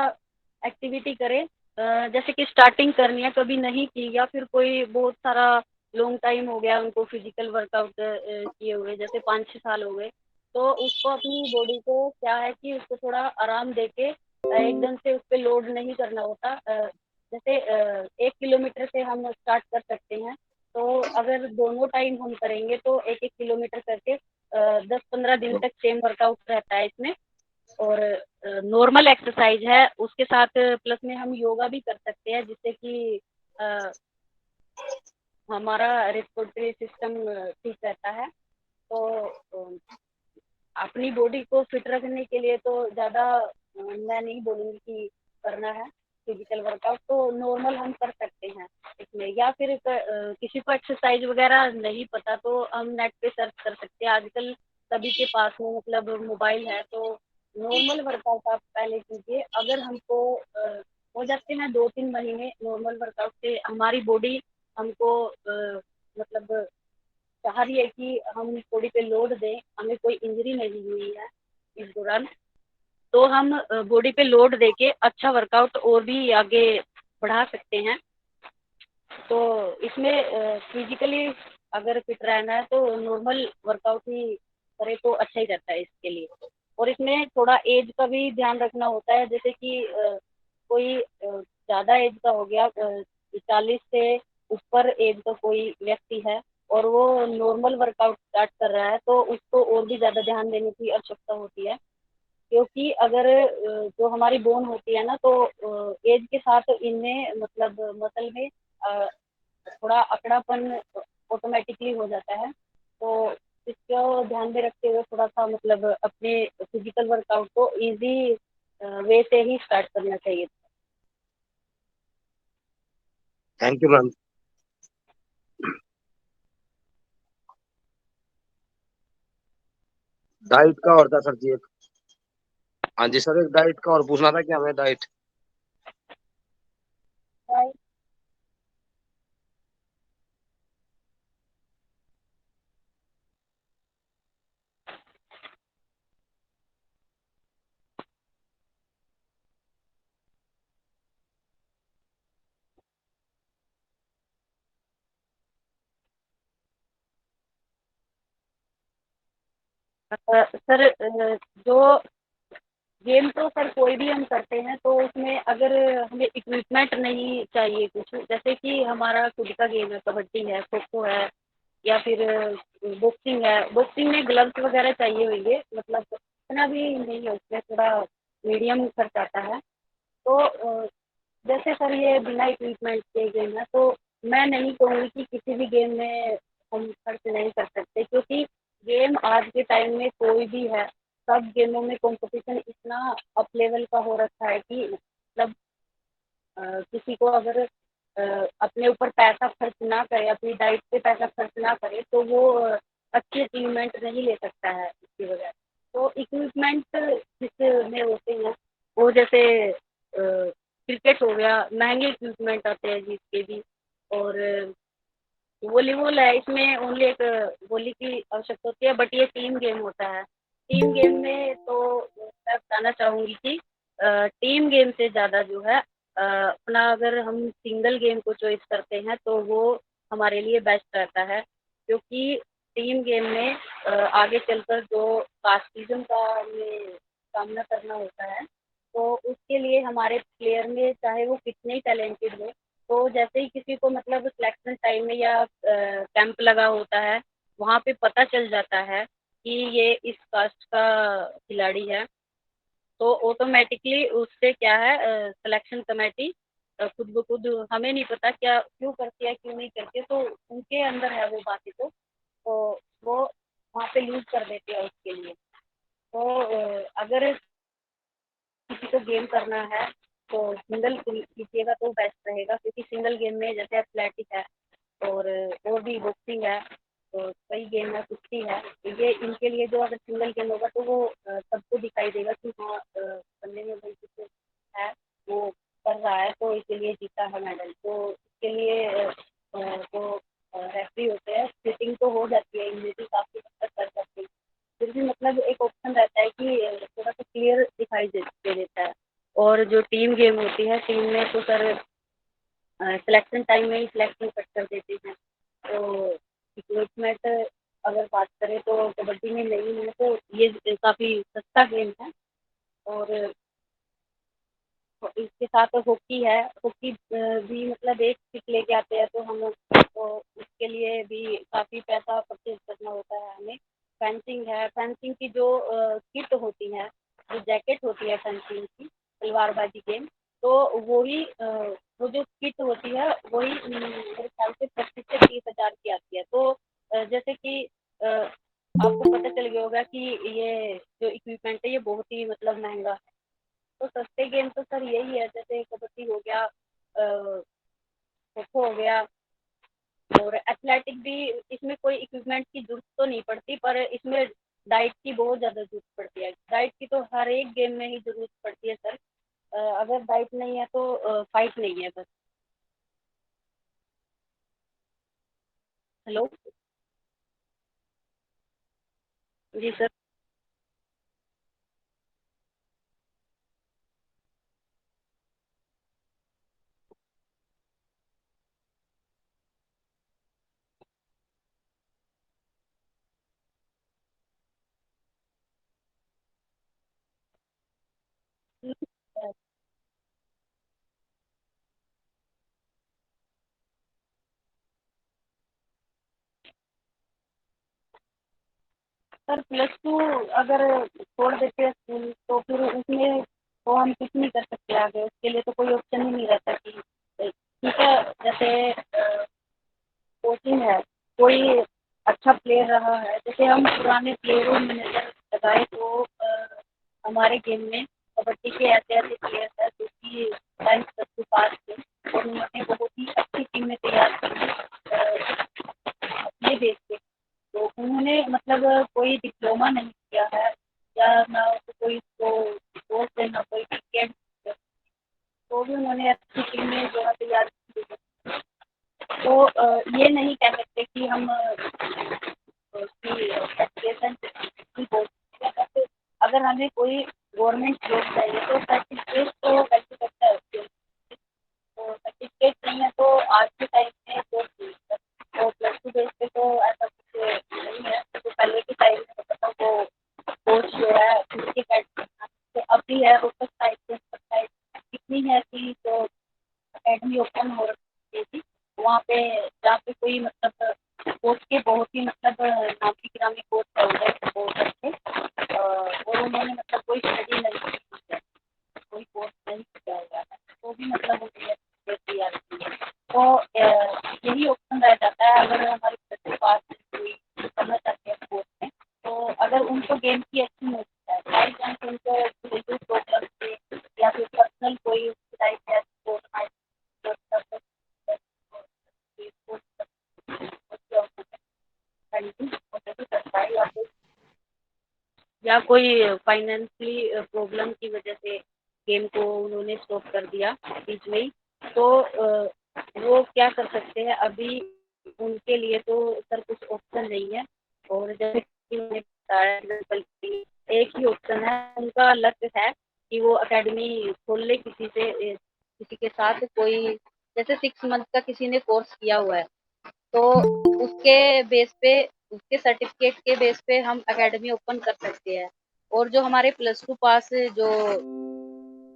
ایکٹیویٹی کرے. جیسے کہ اسٹارٹنگ کرنی ہے کبھی نہیں کی یا پھر کوئی بہت سارا لانگ ٹائم ہو گیا ان کو فزیکل ورک آؤٹ کیے ہوئے جیسے 5-6 سال ہو گئے تو اس کو اپنی باڈی کو کیا ہے کہ اس کو تھوڑا آرام دے کے ایک دم سے اس پہ لوڈ نہیں کرنا ہوتا. جیسے 1 کلومیٹر سے ہم اسٹارٹ کر سکتے ہیں تو اگر دونوں ٹائم ہم کریں گے تو 1-1 کلومیٹر کر کے 10-15 دن تک سیم ورک آؤٹ رہتا ہے اس میں. اور نارمل ایکسرسائز ہے اس کے ساتھ پلس میں ہم یوگا بھی کر سکتے ہیں جس سے کہ ہمارا ریسپریٹری سسٹم ٹھیک رہتا ہے. تو اپنی باڈی کو فٹ رکھنے کے لیے تو زیادہ میں نہیں بولوں گی کہ کرنا ہے فزیکل ورک آؤٹ، تو نارمل ہم کر سکتے ہیں اس میں، یا پھر کسی کو ایکسرسائز وغیرہ نہیں پتا تو ہم نیٹ پہ سرچ کر سکتے ہیں. آج کل سبھی کے پاس میں مطلب موبائل ہے، تو نارمل ورک آؤٹ آپ پہلے کیجیے. اگر ہم کو ہو جاتے ہیں 2-3 مہینے نارمل ورک آؤٹ سے، ہماری باڈی ہم کو مطلب چاہ رہی ہے کہ ہم باڈی پہ لوڈ دیں، ہمیں کوئی انجری نہیں ہوئی ہے اس دوران، تو ہم باڈی پہ لوڈ دے کے اچھا ورک آؤٹ اور بھی آگے بڑھا سکتے ہیں. تو اس میں فزیکلی اگر فٹ رہنا ہے تو نارمل ورک آؤٹ ہی کرے تو اچھا ہی رہتا ہے اس کے لیے. اور اس میں تھوڑا ایج کا بھی دھیان رکھنا ہوتا ہے، جیسے کہ کوئی زیادہ ایج کا ہو گیا، 40 سے اوپر ایج کا کوئی ویکتی ہے اور وہ نارمل ورک آؤٹ اسٹارٹ کر رہا ہے، تو اس کو اور بھی زیادہ دھیان دینے کی آوشکتا ہوتی ہے. کیونکہ اگر جو ہماری بون ہوتی ہے نا، تو ایج کے ساتھ ان میں مطلب مسل میں تھوڑا اکڑا پن آٹومیٹکلی ہو جاتا ہے. تو اس کو دھیان میں رکھتے ہوئے تھوڑا سا مطلب اپنے فزیکل ورک آؤٹ کو ایزی وے سے ہی اسٹارٹ کرنا چاہیے. Thank you ma'am. ڈائٹ کا اور تھا سر جی ایک. ہاں جی سر، ایک ڈائٹ کا اور پوچھنا تھا کہ ہمیں ڈائٹ. سر جو گیم تو سر کوئی بھی ہم کرتے ہیں تو اس میں اگر ہمیں اکوپمنٹ نہیں چاہیے کچھ، جیسے کہ ہمارا خود کا گیم ہے، کبڈی ہے، کھوکھو ہے، یا پھر باکسنگ ہے. باکسنگ میں گلوز وغیرہ چاہیے ہوئیں گے، مطلب اتنا بھی نہیں ہے، اس میں تھوڑا میڈیم خرچ آتا ہے. تو جیسے سر یہ بنا اکوپمنٹ کے گیم ہے، تو میں نہیں کہوں گی کہ کسی بھی گیم میں ہم خرچ نہیں کر سکتے، کیونکہ گیم آج کے ٹائم میں کوئی بھی ہے، سب گیموں میں کمپٹیشن اتنا اپ لیول کا ہو رکھا ہے کہ مطلب کسی کو اگر اپنے اوپر پیسہ خرچ نہ کرے، اپنی ڈائٹ پہ پیسہ خرچ نہ کرے، تو وہ اچھی اچیومنٹ نہیں لے سکتا ہے اس کی وجہ. تو اکوپمنٹ جس میں ہوتے ہیں وہ جیسے کرکٹ ہو گیا، مہنگے اکوپمنٹ آتے ہیں جس کے بھی. اور والی بال ہے، اس میں اونلی ایک گولی کی آوشکتا ہوتی ہے، بٹ یہ ٹیم گیم ہوتا ہے. ٹیم گیم میں تو میں بتانا چاہوں گی کہ ٹیم گیم سے زیادہ جو ہے اپنا اگر ہم سنگل گیم کو چوائس کرتے ہیں تو وہ ہمارے لیے بیسٹ رہتا ہے. کیونکہ ٹیم گیم میں آگے چل کر جو کاسٹزم کا ہمیں سامنا کرنا ہوتا ہے، تو اس کے لیے ہمارے پلیئر میں چاہے وہ کتنے ہی ٹیلنٹڈ ہو، تو جیسے ہی کسی کو مطلب سلیکشن ٹائم میں یا کیمپ لگا ہوتا ہے، وہاں پہ پتہ چل جاتا ہے کہ یہ اس کاسٹ کا کھلاڑی ہے، تو آٹومیٹکلی اس سے کیا ہے سلیکشن کمیٹی خود بخود، ہمیں نہیں پتا کیا کیوں کرتی ہے کیوں نہیں کرتی ہے، تو ان کے اندر ہے وہ باتیں، تو وہ وہاں پہ یوز کر دیتے ہیں اس کے لیے. تو اگر کسی کو گیم کرنا ہے تو سنگل کیجیے گا تو بیسٹ رہے گا، کیونکہ سنگل گیم میں جیسے ایتھلیٹک ہے اور بھی باکسنگ ہے، تو کئی گیم ہے، کشتی ہے، یہ ان کے لیے جو اگر سنگل گیم ہوگا تو وہ سب کو دکھائی دے گا کہ ہاں بندے میں بھائی کچھ ہے، وہ کر رہا ہے، تو اسی لیے جیتا ہے میڈل. تو اس کے لیے جو ریفری ہوتے ہیں سیٹنگ تو ہو جاتی ہے، ان میں بھی کافی حد تک کر سکتے ہیں، پھر بھی مطلب ایک آپشن رہتا ہے کہ تھوڑا سا کلیئر دکھائی دے دیتا ہے. اور جو ٹیم گیم ہوتی ہے، ٹیم میں تو سر سلیکشن ٹائم میں ہی سلیکشن کٹ کر دیتے ہیں. تو اکوپمنٹ اگر بات کریں تو کبڈی میں نہیں ہے، تو یہ کافی سستا گیم ہے. اور اس کے ساتھ ہاکی ہے، ہاکی بھی مطلب ایک اسٹک لے کے آتے ہیں تو ہم تو اس کے لیے بھی کافی پیسہ پرچیز کرنا ہوتا ہے ہمیں. فینسنگ ہے، فینسنگ کی جو کٹ ہوتی ہے، جو جیکٹ ہوتی ہے فینسنگ کی تلوار بازی گیم، تو وہی وہ جو کٹ ہوتی ہے وہی میرے خیال سے 25 سے 30 ہزار کی آتی ہے. تو جیسے کہ آپ کو پتہ چل گیا ہوگا کہ یہ बहुत ही मतलब महंगा है। तो सस्ते गेम तो सर यही है, जैसे कबड्डी हो गया, खो खो हो गया, और एथलेटिक भी। इसमें कोई इक्विपमेंट की जरूरत तो नहीं पड़ती, पर इसमें डाइट की बहुत ज़्यादा जरूरत पड़ती है। डाइट की तो हर एक गेम में ही जरूरत पड़ती है सर। अगर डाइट नहीं है तो फाइट नहीं है बस। हेलो। जी सर। सर प्लस 2 अगर छोड़ देते हैं स्कूल, तो फिर उसमें तो हम कुछ नहीं कर सकते आगे, उसके लिए तो कोई ऑप्शन ही नहीं रहता कि ठीक है। जैसे कोचिंग है, कोई अच्छा प्लेयर रहा है, जैसे हम पुराने प्लेयरों में नजर लगाए तो हमारे गेम में कबड्डी के ऐसे ऐसे प्लेयर हैं जो कि 10th+2 पास थे, और उन्होंने बहुत ही अच्छी टीमें तैयार की अपने देश से। तो उन्होंने मतलब कोई डिप्लोमा नहीं किया है, या ना कोई तो कोर्स है, ना कोई क्रिकेट, तो भी उन्होंने अच्छी टीमें जो है तैयार की। तो ये नहीं कह सकते कि हम उसकी एजुकेशन की होती है, बट अगर हमें कोई गवर्नमेंट जॉब चाहिए तो सर्टिफिकेट तो वैल्यू करता है उसके। तो सर्टिफिकेट नहीं है तो आज के टाइम में जॉब नहीं है। तो प्लस 2 बेस पे तो ऐसा कुछ नहीं है। तो पहले के टाइम में मतलब वो कोच जो है उसकी गाइड, तो अभी है रोहतक साइड से साइड कितनी है कि जो अकेडमी ओपन हो रखी थी वहाँ पे, जहाँ पे कोई मतलब कोच के बहुत ही मतलब नामी गिरामी कोच है उधर बहुत अच्छे, और उन्होंने मतलब कोई स्टडी नहीं की है, कोई कोर्स नहीं किया हुआ है, तो भी मतलब उन्होंने तैयार की है। तो यही ऑप्शन रह जाता है, अगर हमारे बच्चे पास कोई करना चाहते हैं स्पोर्ट्स में, तो अगर उनको गेम की अच्छी नॉलेज है, बाई चांस उनको रिलीजियस प्रॉब्लम से या फिर पर्सनल कोई उसकी लाइफ है, या कोई फाइनेंशियली प्रॉब्लम की वजह से गेम को उन्होंने स्टॉप कर दिया बीच में ही, तो वो क्या कर सकते हैं अभी। उनके लिए तो सर कुछ ऑप्शन नहीं है। और जैसे कि मैंने बताया, बल्कि एक ही ऑप्शन है उनका, लक्ष्य है कि वो एकेडमी खोल ले किसी से, किसी के साथ कोई, जैसे 6 मंथ का किसी ने कोर्स किया हुआ है, तो उसके बेस पे, उसके सर्टिफिकेट के बेस पे हम एकेडमी ओपन कर सकते हैं। और जो हमारे +2 पास जो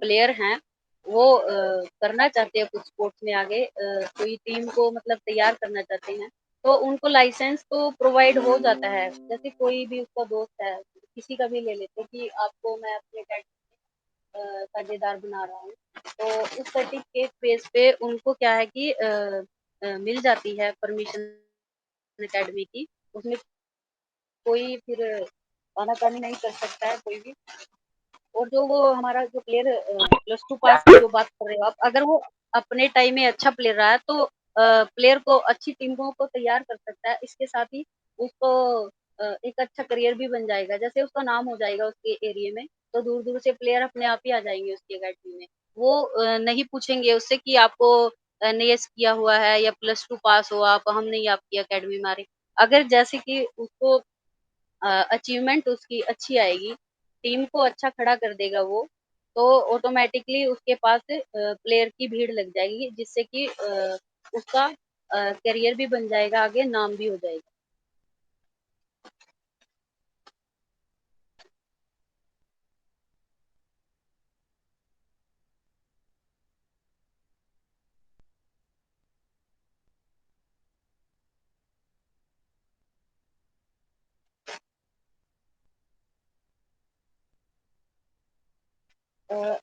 प्लेयर हैं, वो करना चाहते हैं कुछ स्पोर्ट्स में आगे, कोई टीम को मतलब तैयार करना चाहते हैं, तो उनको लाइसेंस तो प्रोवाइड हो जाता है। जैसे कोई भी उसका दोस्त है, किसी का भी ले लेते कि आपको मैं अपने साझेदार बना रहा हूँ, तो उस सर्टिफिकेट बेस पे उनको क्या है कि मिल जाती है परमिशन एकेडमी की। उसमें कोई फिर आनाकानी नहीं कर सकता है कोई भी। और जो वो हमारा जो प्लेयर +2 पास की जो बात कर रहे हो आप, अगर वो अपने टाइम में अच्छा प्लेयर रहा है तो प्लेयर को अच्छी टीमों को तैयार कर सकता है। इसके साथ ही उसको एक अच्छा करियर भी बन जाएगा, जैसे उसका नाम हो जाएगा उसके एरिया में, तो दूर-दूर से प्लेयर अपने आप ही आ जाएँगे उसकी अकेडमी में। वो नहीं पूछेंगे उससे कि आपको नेस किया हुआ है या +2 पास हो आप, हम नहीं आपकी अकेडमी में आ रहे। अगर जैसे कि उसको अचीवमेंट उसकी अच्छी आएगी, टीम को अच्छा खड़ा कर देगा वो, तो ऑटोमैटिकली उसके पास प्लेयर की भीड़ लग जाएगी, जिससे कि उसका करियर भी बन जाएगा आगे, नाम भी हो जाएगा।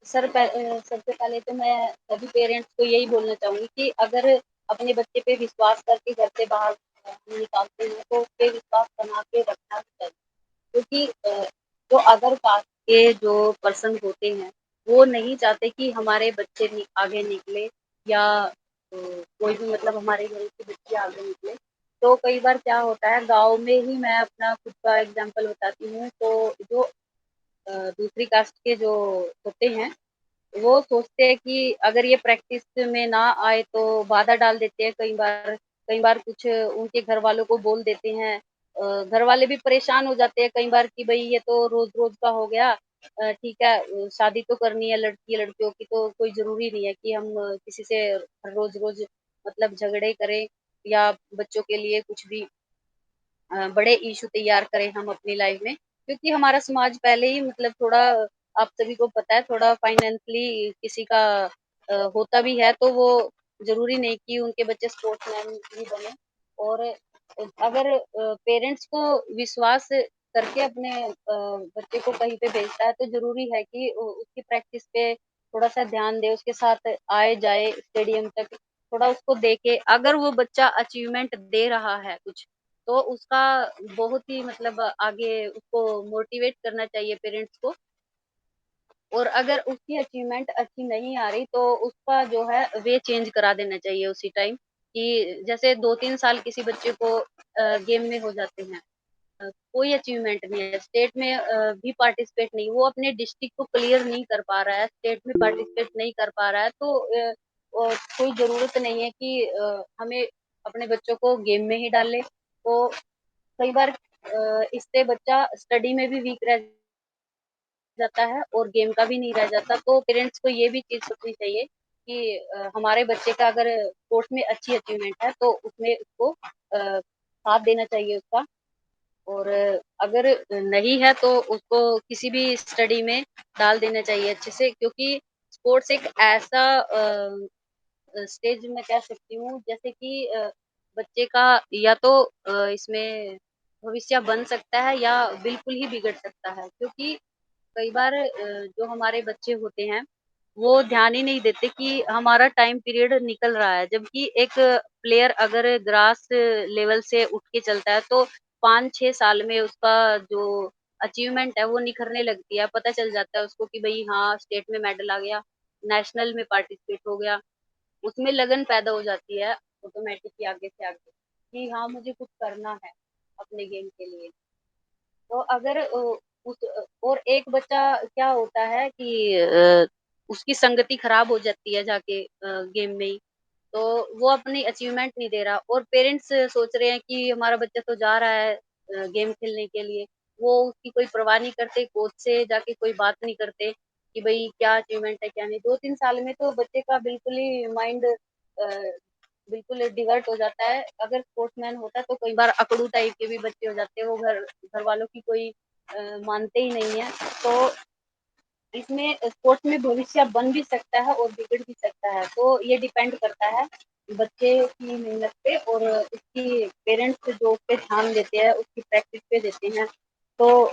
सबसे पहले तो मैं सभी पेरेंट्स को यही बोलना चाहूँगी कि अगर अपने बच्चे पे विश्वास करके घर से बाहर निकालते हैं, तो उस पे विश्वास बना के रखना भी चाहिए। क्योंकि जो अदर कास्ट کے جو پرسن ہوتے ہیں وہ نہیں چاہتے کہ ہمارے بچے آگے نکلے یا کوئی بھی مطلب ہمارے گھر کے بچے آگے نکلے. تو کئی بار کیا ہوتا ہے گاؤں میں ہی میں اپنا خود کا اگزامپل بتاتی ہوں. تو جو دوسری کاسٹ کے جو ہوتے ہیں وہ سوچتے ہیں کہ اگر یہ پریکٹس میں نہ آئے تو بادھا ڈال دیتے ہیں. کئی بار کچھ ان کے گھر والوں کو بول دیتے ہیں. گھر والے بھی پریشان ہو جاتے ہیں کئی بار کہ بھئی یہ تو روز روز کا ہو گیا. ٹھیک ہے شادی تو کرنی ہے لڑکیوں کی تو کوئی ضروری نہیں ہے کہ ہم کسی سے روز روز مطلب جھگڑے کریں یا بچوں کے لیے کچھ بھی بڑے ایشو تیار کریں ہم اپنی لائف میں. کیونکہ ہمارا سماج پہلے ہی مطلب تھوڑا آپ سبھی کو پتا ہے تھوڑا فائنینشلی کسی کا ہوتا بھی ہے تو وہ ضروری نہیں کہ ان کے بچے اسپورٹس مین ہی بنے. اور اگر پیرنٹس کو وشواس کر کے اپنے بچے کو کہیں پہ بھیجتا ہے تو ضروری ہے کہ اس کی پریکٹس پہ تھوڑا سا دھیان دے. اس کے ساتھ آئے جائے اسٹیڈیم تک تھوڑا اس کو دیکھے. اگر وہ بچہ اچیومنٹ دے رہا ہے کچھ تو اس کا بہت ہی مطلب آگے اس کو موٹیویٹ کرنا چاہیے پیرنٹس کو. اور اگر اس کی اچیومنٹ اچھی نہیں آ رہی تو اس کا جو ہے وے چینج کرا دینا چاہیے اسی ٹائم. کہ جیسے 2-3 سال کسی بچے کو گیم میں ہو جاتے ہیں کوئی اچیومنٹ نہیں ہے اسٹیٹ میں بھی پارٹیسپیٹ نہیں وہ اپنے ڈسٹرکٹ کو کلیئر نہیں کر پا رہا ہے اسٹیٹ میں پارٹیسپیٹ نہیں کر پا رہا ہے تو کوئی ضرورت نہیں ہے کہ ہمیں اپنے بچوں کو گیم میں ہی ڈالے. تو کئی بار اس سے بچہ اسٹڈی میں بھی ویک رہ جاتا ہے اور گیم کا بھی نہیں رہ جاتا. تو پیرنٹس کو یہ بھی چیز سوچنی چاہیے کہ ہمارے بچے کا اگر اسپورٹس میں اچھی اچیومنٹ ہے تو اس میں اس کو ساتھ دینا چاہیے اس کا. اور اگر نہیں ہے تو اس کو کسی بھی اسٹڈی میں ڈال دینا چاہیے اچھے سے. کیونکہ اسپورٹس ایک ایسا اسٹیج میں کہہ سکتی ہوں جیسے کہ بچے کا یا تو اس میں بھوشیہ بن سکتا ہے یا بالکل ہی بگڑ سکتا ہے. کیونکہ کئی بار جو ہمارے بچے ہوتے ہیں وہ دھیان ہی نہیں دیتے کہ ہمارا ٹائم پیریڈ نکل رہا ہے. جبکہ ایک پلیئر اگر گراس لیول سے اٹھ کے چلتا ہے تو 5-6 سال میں اس کا جو اچیومنٹ ہے وہ نکھرنے لگتی ہے. پتہ چل جاتا ہے اس کو کہ بھئی ہاں اسٹیٹ میں میڈل آ گیا نیشنل میں پارٹیسپیٹ ہو گیا. اس میں لگن پیدا ہو جاتی ہے آٹومیٹکلی آگے سے آگے کہ ہاں مجھے کچھ کرنا ہے اپنے گیم کے لیے. تو اگر اور ایک بچہ کیا ہوتا ہے کہ اس کی سنگتی خراب ہو جاتی ہے جا کے گیم میں ہی تو وہ اپنی اچیومنٹ نہیں دے رہا. اور پیرنٹس سوچ رہے ہیں کہ ہمارا بچہ تو جا رہا ہے گیم کھیلنے کے لیے وہ اس کی کوئی پرواہ نہیں کرتے. کوچ سے جا کے کوئی بات نہیں کرتے کہ بھئی کیا اچیومنٹ ہے کیا نہیں. 2-3 سال میں تو بچے کا بالکل ہی مائنڈ بالکل ڈیورٹ ہو جاتا ہے. اگر اسپورٹس مین ہوتا ہے تو کئی بار اکڑو ٹائپ کے بھی بچے ہو جاتے ہیں. وہ گھر والوں کی کوئی مانتے ہی نہیں ہے. تو اس میں اسپورٹس میں بھوشیہ بن بھی سکتا ہے اور بگڑ بھی سکتا ہے. تو یہ ڈیپینڈ کرتا ہے بچے کی محنت پہ اور اس کی پیرنٹس جو اس پہ دھیان دیتے ہیں اس کی پریکٹس پہ دیتے ہیں. تو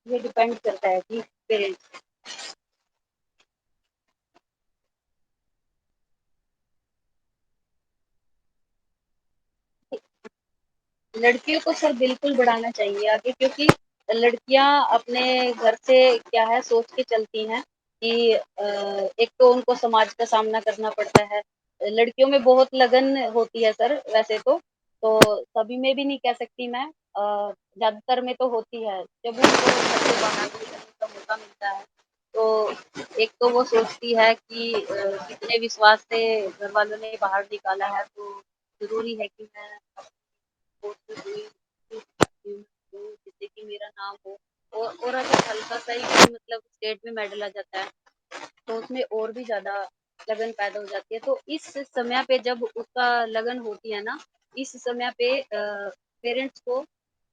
یہ ڈیپینڈ کرتا ہے کہ پیرنٹس لڑکیوں کو سر بالکل بڑھانا چاہیے آگے. کیونکہ لڑکیاں اپنے گھر سے کیا ہے سوچ کے چلتی ہیں کہ ایک تو ان کو سماج کا سامنا کرنا پڑتا ہے. لڑکیوں میں بہت لگن ہوتی ہے سر ویسے تو سبھی میں بھی نہیں کہہ سکتی میں زیادہ تر میں تو ہوتی ہے. جب ان کو گھر سے باہر نکلنے کا موقع ملتا ہے تو ایک تو وہ سوچتی ہے کہ کتنے وشواس سے گھر والوں نے باہر نکالا ہے تو ضروری ہے کہ میں جس سے کہ میرا نام ہو. اور اگر ہلکا سا ہی مطلب اسٹیٹ میں میڈل آ جاتا ہے تو اس میں اور بھی زیادہ لگن پیدا ہو جاتی ہے. تو اس سمے پہ جب اس کا لگن ہوتی ہے نا اس سمے پہ پیرنٹس کو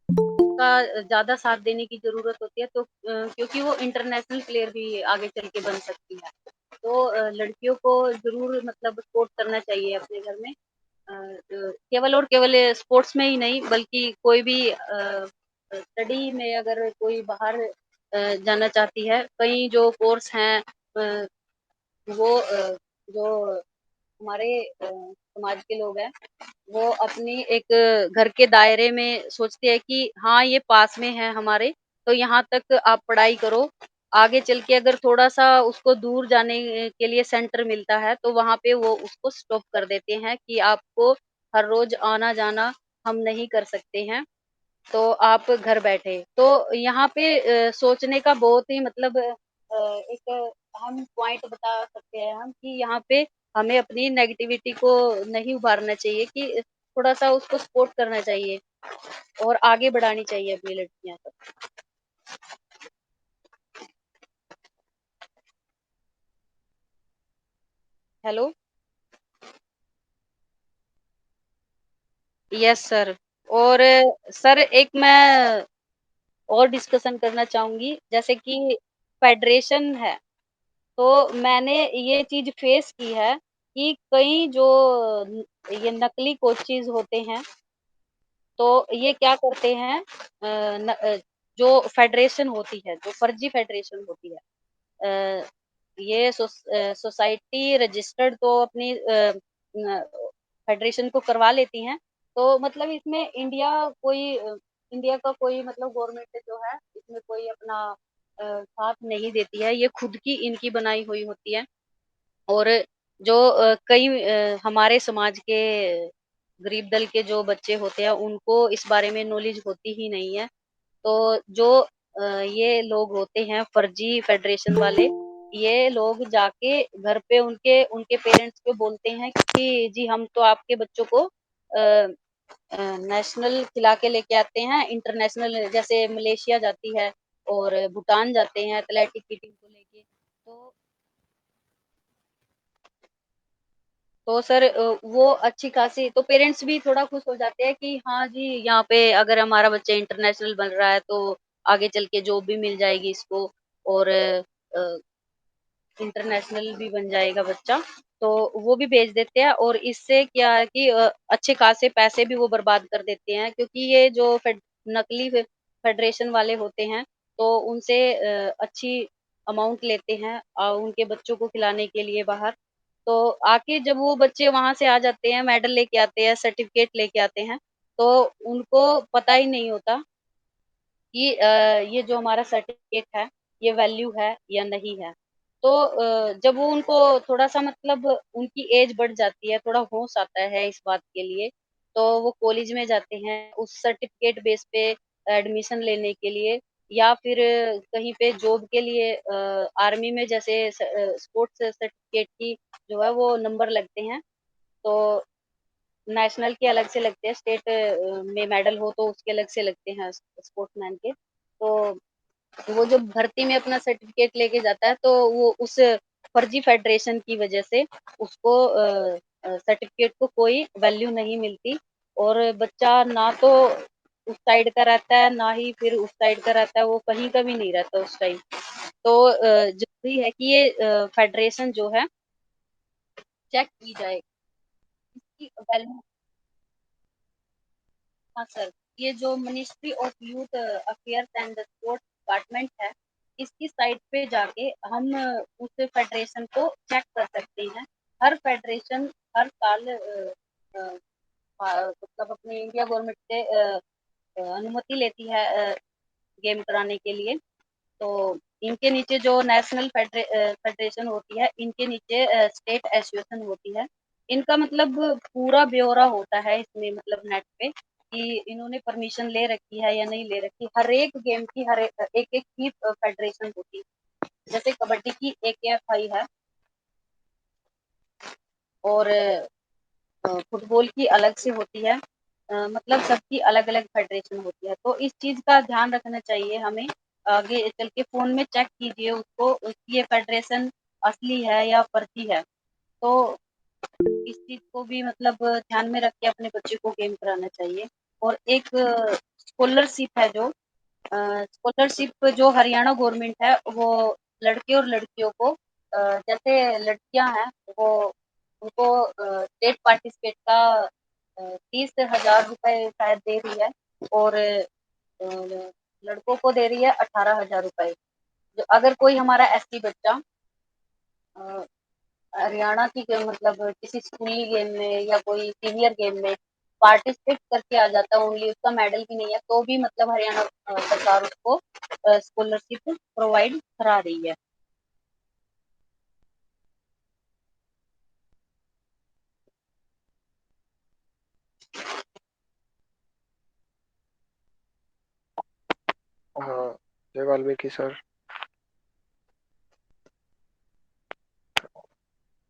اس کا زیادہ ساتھ دینے کی ضرورت ہوتی ہے. تو کیونکہ وہ انٹرنیشنل پلیئر بھی آگے چل کے بن سکتی ہے. تو لڑکیوں کو ضرور مطلب سپورٹ کرنا چاہیے اپنے گھر میں کیول اور کیول اسپورٹس میں ہی نہیں بلکہ کوئی بھی اسٹڈی میں اگر کوئی باہر جانا چاہتی ہے. کئی جو کورس ہیں وہ جو ہمارے سماج کے لوگ ہیں وہ اپنی ایک گھر کے دائرے میں سوچتے ہیں کہ ہاں یہ پاس میں ہے ہمارے تو यहाँ तक आप पढ़ाई करो, आगे चल के अगर थोड़ा-सा उसको दूर जाने के लिए सेंटर मिलता है, तो वहाँ पे वो उसको स्टॉप कर देते हैं कि आपको हर रोज़ आना-जाना हम नहीं कर सकते हैं, तो आप घर बैठे। तो यहाँ पे सोचने का बहुत ही मतलब एक हम पॉइंट बता सकते हैं हम कि यहाँ पे हमें अपनी नेगेटिविटी को नहीं उभारना चाहिए कि थोड़ा-सा उसको सपोर्ट करना चाहिए और आगे बढ़ानी चाहिए अपनी लड़कियाँ को। हेलो? Yes sir. और सर एक मैं और डिस्कशन करना चाहूँगी, जैसे कि फेडरेशन है, तो मैंने ये चीज़ फेस की है कि कई जो ये नकली कोचेज़ होते हैं, तो ये क्या करते हैं जो फेडरेशन होती है, जो फर्जी फेडरेशन होती है, अ, ये सोसाइटी रजिस्टर्ड तो अपनी न फेडरेशन को करवा लेती हैं, तो मतलब इसमें इंडिया का कोई मतलब गवर्नमेंट जो है, इसमें कोई अपना साथ नहीं देती है, ये खुद की इनकी बनाई हुई होती है। और जो कई हमारे समाज के गरीब दल के जो बच्चे होते हैं, उनको इस बारे में नॉलेज होती ही नहीं है। तो जो ये लोग होते हैं फर्जी फेडरेशन वाले, ये लोग जाके घर पे उनके उनके पेरेंट्स को बोलते हैं कि जी हम तो आपके बच्चों को नेशनल खिला के लेके आते हैं, इंटरनेशनल जैसे मलेशिया जाती है और भूटान जाते हैं एथलेटिक की टीम को लेके। तो सर वो अच्छी खासी तो पेरेंट्स भी थोड़ा खुश हो जाते हैं कि हाँ जी, यहाँ पे अगर हमारा बच्चा इंटरनेशनल बन रहा है तो आगे चल के जॉब भी मिल जाएगी इसको और इंटरनेशनल भी बन जाएगा बच्चा। तो वो भी भेज देते हैं और इससे क्या है कि अच्छे खासे पैसे भी वो बर्बाद कर देते हैं क्योंकि ये जो नकली फेडरेशन वाले होते हैं, तो उनसे अच्छी अमाउंट लेते हैं उनके बच्चों को खिलाने के लिए बाहर। तो आके जब वो बच्चे वहाँ से आ जाते हैं, मेडल लेके आते हैं, सर्टिफ़िकेट लेके आते हैं, तो उनको पता ही नहीं होता कि ये जो हमारा सर्टिफ़िकेट है, ये वैल्यू है या नहीं है। तो जब वो उनको थोड़ा-सा मतलब उनकी एज बढ़ जाती है, थोड़ा होश आता है इस बात के लिए, तो वो कॉलेज में जाते हैं, उस सर्टिफ़िकेट बेस पे एडमिशन लेने के लिए या फिर कहीं पे जॉब के लिए आर्मी में जैसे स्पोर्ट्स सर्टिफ़िकेट की जो है वो नंबर लगते हैं, तो नेशनल के अलग से लगते हैं, स्टेट में मेडल हो तो उसके अलग से लगते हैं स्पोर्ट्समैन के। तो वो जब भर्ती में अपना सर्टिफ़िकेट लेके जाता है तो वो उस फर्जी फेडरेशन की वजह से उसको सर्टिफ़िकेट को कोई वैल्यू नहीं मिलती और बच्चा ना तो उस साइड का रहता है, ना ही फिर उस साइड का रहता है, वो कहीं का भी नहीं रहता उस टाइम। तो ज़रूरी है कि ये फेडरेशन जो है चेक की जाए, इसकी वैल्यू। हाँ सर, ये जो ministry of youth affairs and sports department है, इसकी साइट पे जाके हम उस फेडरेशन को चेक कर सकते हैं। हर फेडरेशन हर साल मतलब अपनी इंडिया गवर्नमेंट से अनुमति लेती है गेम कराने के लिए। तो इनके नीचे जो नेशनल फेडरेशन होती है, इनके नीचे स्टेट एसोसिएशन होती है। इनका मतलब पूरा ब्यौरा होता है इसमें मतलब नेट पे कि इन्होंने परमिशन ले रखी है या नहीं ले रखी। हर एक गेम की हर एक-एक की फेडरेशन होती है। जैसे कबड्डी की एकेएफआई है और फुटबॉल की अलग से होती है। मतलब सबकी अलग-अलग फेडरेशन होती है। तो इस चीज़ का ध्यान रखना चाहिए हमें। आगे चल के फ़ोन में चेक कीजिए उसको उसकी ये फेडरेशन असली है या फर्जी है। तो इस चीज़ को भी मतलब ध्यान में रख के अपने बच्चे को गेम कराना चाहिए। और एक स्कॉलरशिप है जो स्कॉलरशिप जो हरियाणा गवर्नमेंट है, वो लड़के और लड़कियों को जैसे लड़कियां हैं, वो उनको स्टेट पार्टिसिपेट का 30,000 रुपए शायद दे रही है और लड़कों को दे रही है 18,000 रुपए। जो अगर कोई हमारा एसटी बच्चा हरियाणा की मतलब किसी स्कूली गेम में या कोई सीनियर गेम में पार्टिसिपेट करके आ जाता है, ओनली उसका मेडल भी नहीं है, तो भी मतलब हरियाणा सरकार उसको स्कॉलरशिप प्रोवाइड करा रही है। हाँ, जय वाल्मीकि सर।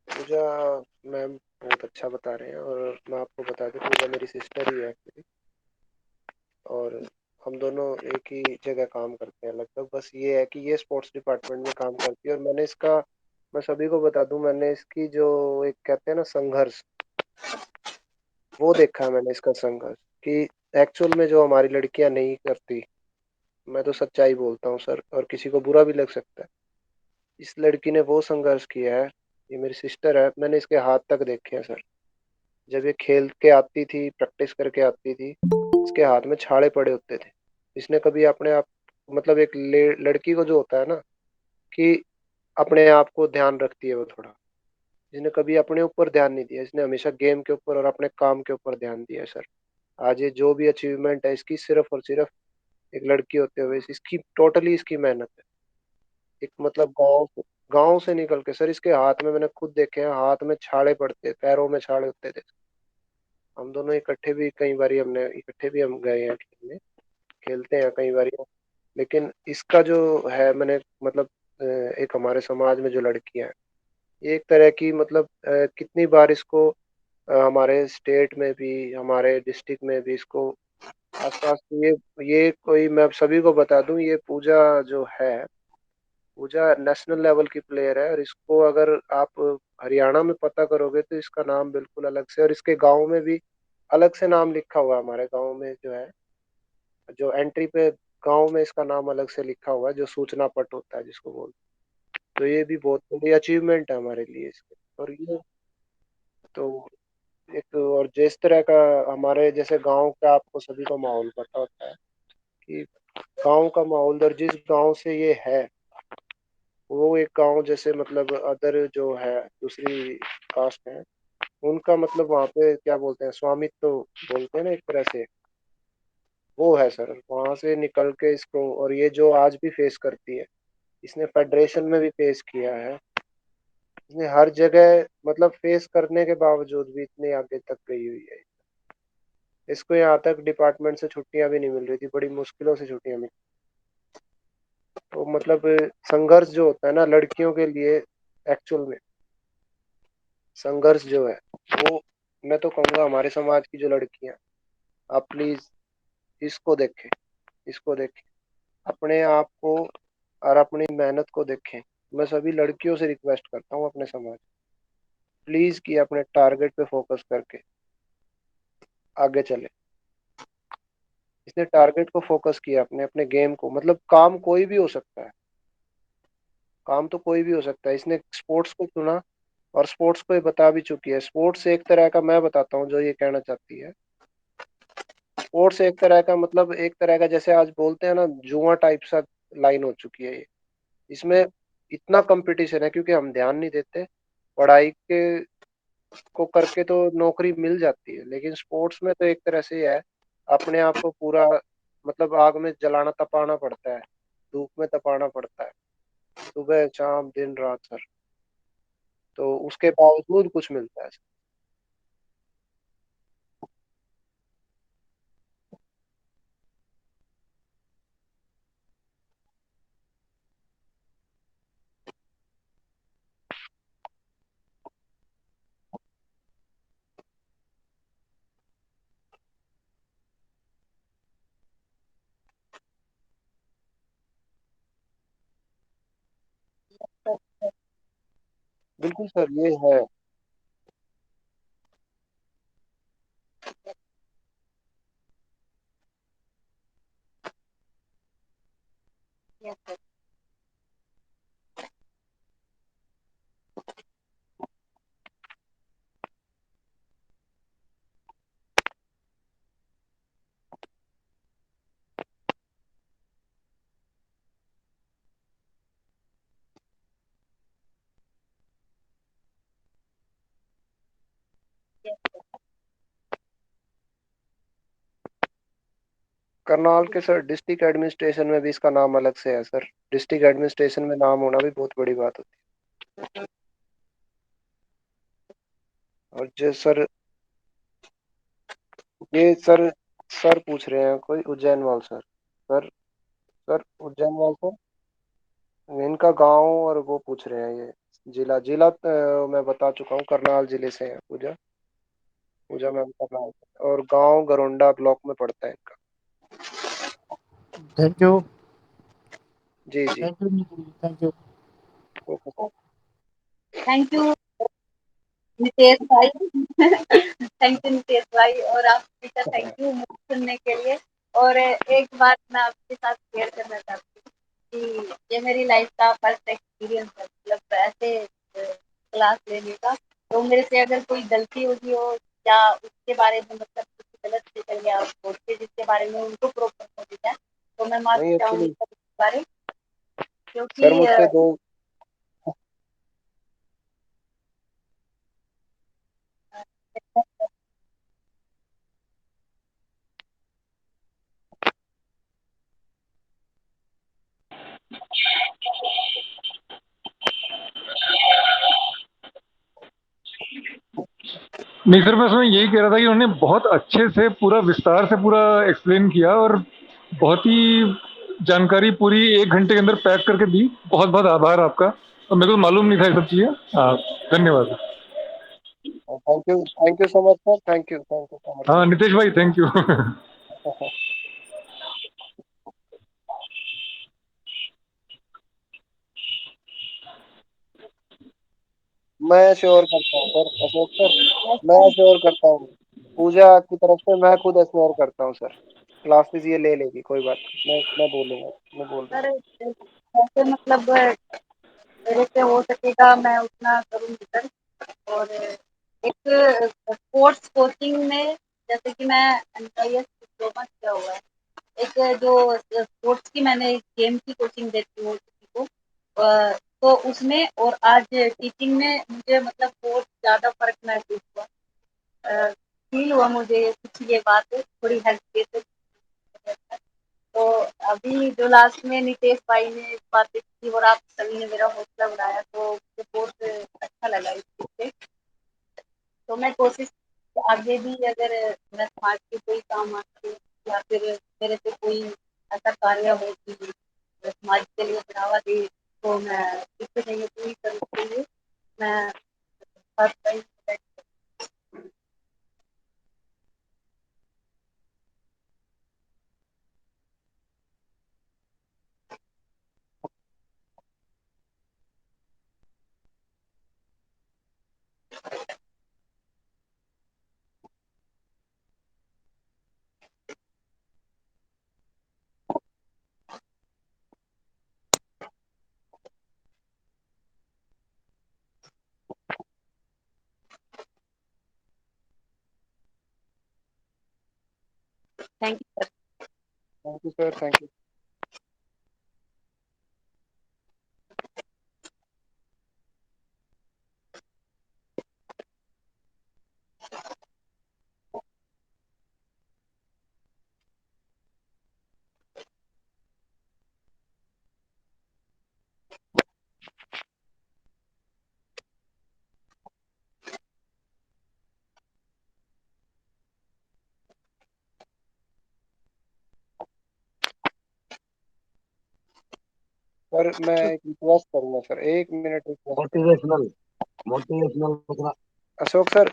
पूजा मैम बहुत अच्छा बता रहे हैं, और मैं आपको बता दूं, पूजा मेरी सिस्टर ही है actually, और हम दोनों एक ही जगह काम करते हैं लगभग। बस ये है कि ये स्पोर्ट्स डिपार्टमेंट में काम करती है, और मैंने इसका, मैं सभी को बता दूं, मैंने इसकी जो एक कहते हैं ना संघर्ष, वो देखा है मैंने इसका संघर्ष, कि एक्चुअल में जो हमारी लड़कियां नहीं करती, मैं तो सच्चाई बोलता हूँ सर, और किसी को बुरा भी लग सकता है, इस लड़की ने वो संघर्ष किया है। ये मेरी सिस्टर है, मैंने इसके हाथ तक देखे हैं सर। जब ये खेल के आती थी, प्रैक्टिस करके आती थी, इसके हाथ में छाले पड़े होते थे। इसने कभी अपने आप, मतलब एक लड़की को जो होता है ना, कि अपने आप को ध्यान रखती है वो थोड़ा, इसने कभी अपने ऊपर ध्यान नहीं दिया, इसने हमेशा गेम के ऊपर और अपने काम के ऊपर ध्यान दिया है सर। आज ये जो भी अचीवमेंट है इसकी, सिर्फ और सिर्फ एक लड़की होते हुए इसकी टोटली इसकी मेहनत है। एक मतलब गांव से निकल के सर, इसके हाथ में मैंने खुद देखे हैं, हाथ में छाले पड़ते, पैरों में छाले होते थे। हम दोनों इकट्ठे भी कई बारी, हमने इकट्ठे भी हम गए हैं खेलने, खेलते हैं कई बारी। लेकिन इसका जो है, मैंने मतलब एक हमारे समाज में जो लड़कियां हैं, ये एक तरह की मतलब कितनी बार इसको हमारे स्टेट में भी, हमारे डिस्ट्रिक्ट में भी इसको आसपास, ये कोई, मैं सभी को बता दूं, ये पूजा जो है, पूजा नेशनल लेवल की प्लेयर है। और इसको अगर आप हरियाणा में पता करोगे तो इसका नाम बिल्कुल अलग से, और इसके गांव में भी अलग से नाम लिखा हुआ है। हमारे गांव में जो है, जो एंट्री पे गांव में इसका नाम अलग से लिखा हुआ है, जो सूचना पट होता है जिसको बोलते हैं। तो ये भी बहुत बड़ी अचीवमेंट है हमारे लिए इसके। और ये तो एक, और जिस तरह का हमारे जैसे गांव का आपको सभी को माहौल पता होता है, कि गांव का माहौल, और जिस गांव से ये है, वो एक गांव जैसे मतलब अदर जो है दूसरी कास्ट है, उनका मतलब वहाँ पे क्या बोलते हैं, स्वामित्व तो बोलते हैं ना एक तरह से, वो है सर। वहां से निकल के इसको, और ये जो आज भी फेस करती है, इसने फेडरेशन में भी फेस किया है, इसने हर जगह मतलब फेस करने के बावजूद भी इतने आगे तक गई हुई है। इसको यहाँ तक डिपार्टमेंट से छुट्टियां भी नहीं मिल रही थी, बड़ी मुश्किलों से छुट्टियां मिली। तो मतलब संघर्ष जो होता है ना लड़कियों के लिए, एक्चुअल में संघर्ष जो है, वो मैं तो कहूँगा हमारे समाज की जो लड़कियां, आप प्लीज इसको देखें, इसको देखें, अपने आप को और अपनी मेहनत को देखें। मैं सभी लड़कियों से रिक्वेस्ट करता हूँ अपने समाज, प्लीज कि अपने टारगेट पे फोकस करके आगे चले। इसने टारगेट को फोकस किया, अपने अपने गेम को, मतलब काम कोई भी हो सकता है, काम तो कोई भी हो सकता है, इसने स्पोर्ट्स को चुना, और स्पोर्ट्स को ये बता भी चुकी है। स्पोर्ट्स एक तरह का, मैं बताता हूँ जो ये कहना चाहती है, स्पोर्ट्स एक तरह का, मतलब एक तरह का जैसे आज बोलते हैं ना, जुआ टाइप सा लाइन हो चुकी है ये। इसमें इतना कंपटीशन है, क्योंकि हम ध्यान नहीं देते पढ़ाई के को करके, तो नौकरी मिल जाती है, लेकिन स्पोर्ट्स में तो एक तरह से है, अपने आप को पूरा मतलब आग में जलाना, तपाना पड़ता है, धूप में तपाना पड़ता है, सुबह शाम दिन रात सर। तो उसके बावजूद कुछ मिलता है। बिल्कुल सर, ये है। Yes sir. करनाल के सर डिस्ट्रिक्ट एडमिनिस्ट्रेशन में भी इसका नाम अलग से है सर। डिस्ट्रिक्ट एडमिनिस्ट्रेशन में नाम होना भी बहुत बड़ी बात होती है। और जो सर ये सर पूछ रहे हैं कोई उज्जैन वाल सर। सर उज्जैन वाल सर, इनका गांव और वो पूछ रहे हैं ये जिला मैं बता चुका हूँ, करनाल जिले से है पूजा। पूजा मैम करनाल से, और गांव गरोंडा ब्लॉक में पड़ता है इनका। Thank you. जी जी। Thank you. Thank you. Okay sir. Thank you Nitesh भाई। थैंक यू नितेश भाई, और आपका थैंक यू मुझे सुनने के लिए। और एक बात मैं आपके साथ शेयर करना चाहती हूँ कि ये मेरी लाइफ का फर्स्ट एक्सपीरियंस है, मतलब ऐसे क्लास लेने का। तो मेरे से अगर कोई गलती होगी हो या उसके बारे में मतलब कुछ गलत निकल गया सोच के जिसके बारे में उनको प्रॉपर नॉलेज है, तो मैं नहीं माफी चाहूंगी एक्चुअली सर इस बारे, सर क्योंकि मुझसे दो नहीं सर, मैं उसमें यही कह रहा था कि उन्होंने बहुत अच्छे से पूरा विस्तार से पूरा एक्सप्लेन किया और बहुत ही जानकारी पूरी 1 घंटे के अंदर पैक करके दी। बहुत बहुत आभार आपका, और मेरे को मालूम नहीं था ये सब चीज़ें। हाँ, धन्यवाद। Thank you so much sir. Thank you so हाँ नितेश भाई, थैंक यू। मच। मैं श्योर करता हूँ सर, अशोक सर, मैं श्योर करता हूँ। पूजा की तरफ से मैं खुद श्योर करता हूँ सर। क्लासेस ये ले लेगी, कोई बात नहीं, मैं बोलूंगा, मैं बोल दूंगा। सर ऐसे मतलब मेरे से हो सकेगा मैं उतना करूँगी सर। और एक स्पोर्ट्स कोचिंग में, जैसे कि मैं NIS डिप्लोमा किया हुआ है, एक जो स्पोर्ट्स की मैंने गेम की कोचिंग देती हूँ किसी को, तो उसमें और आज टीचिंग में मुझे मतलब बहुत ज़्यादा फर्क महसूस हुआ। फील हुआ मुझे कुछ ये बात थोड़ी हेल्थ। तो अभी जो लास्ट में नितेश भाई ने बातें की और आप सभी ने मेरा हौसला बढ़ाया, तो मुझे बहुत अच्छा लगा इस चीज़ से। तो मैं कोशिश आगे भी, अगर मैं समाज के कोई काम आती हूँ या फिर मेरे से कोई ऐसा कार्य हो कि समाज के लिए बढ़ावा दे, तो मैं इससे नहीं पूरी करूँ के लिए मैं हर time. Thank you sir. Thank you sir. Thank you. Sir मैं एक रिक्वेस्ट करूंगा सर, 1 मिनट रिक्वेस्ट करूंगा। Motivational motivational Ashok sir,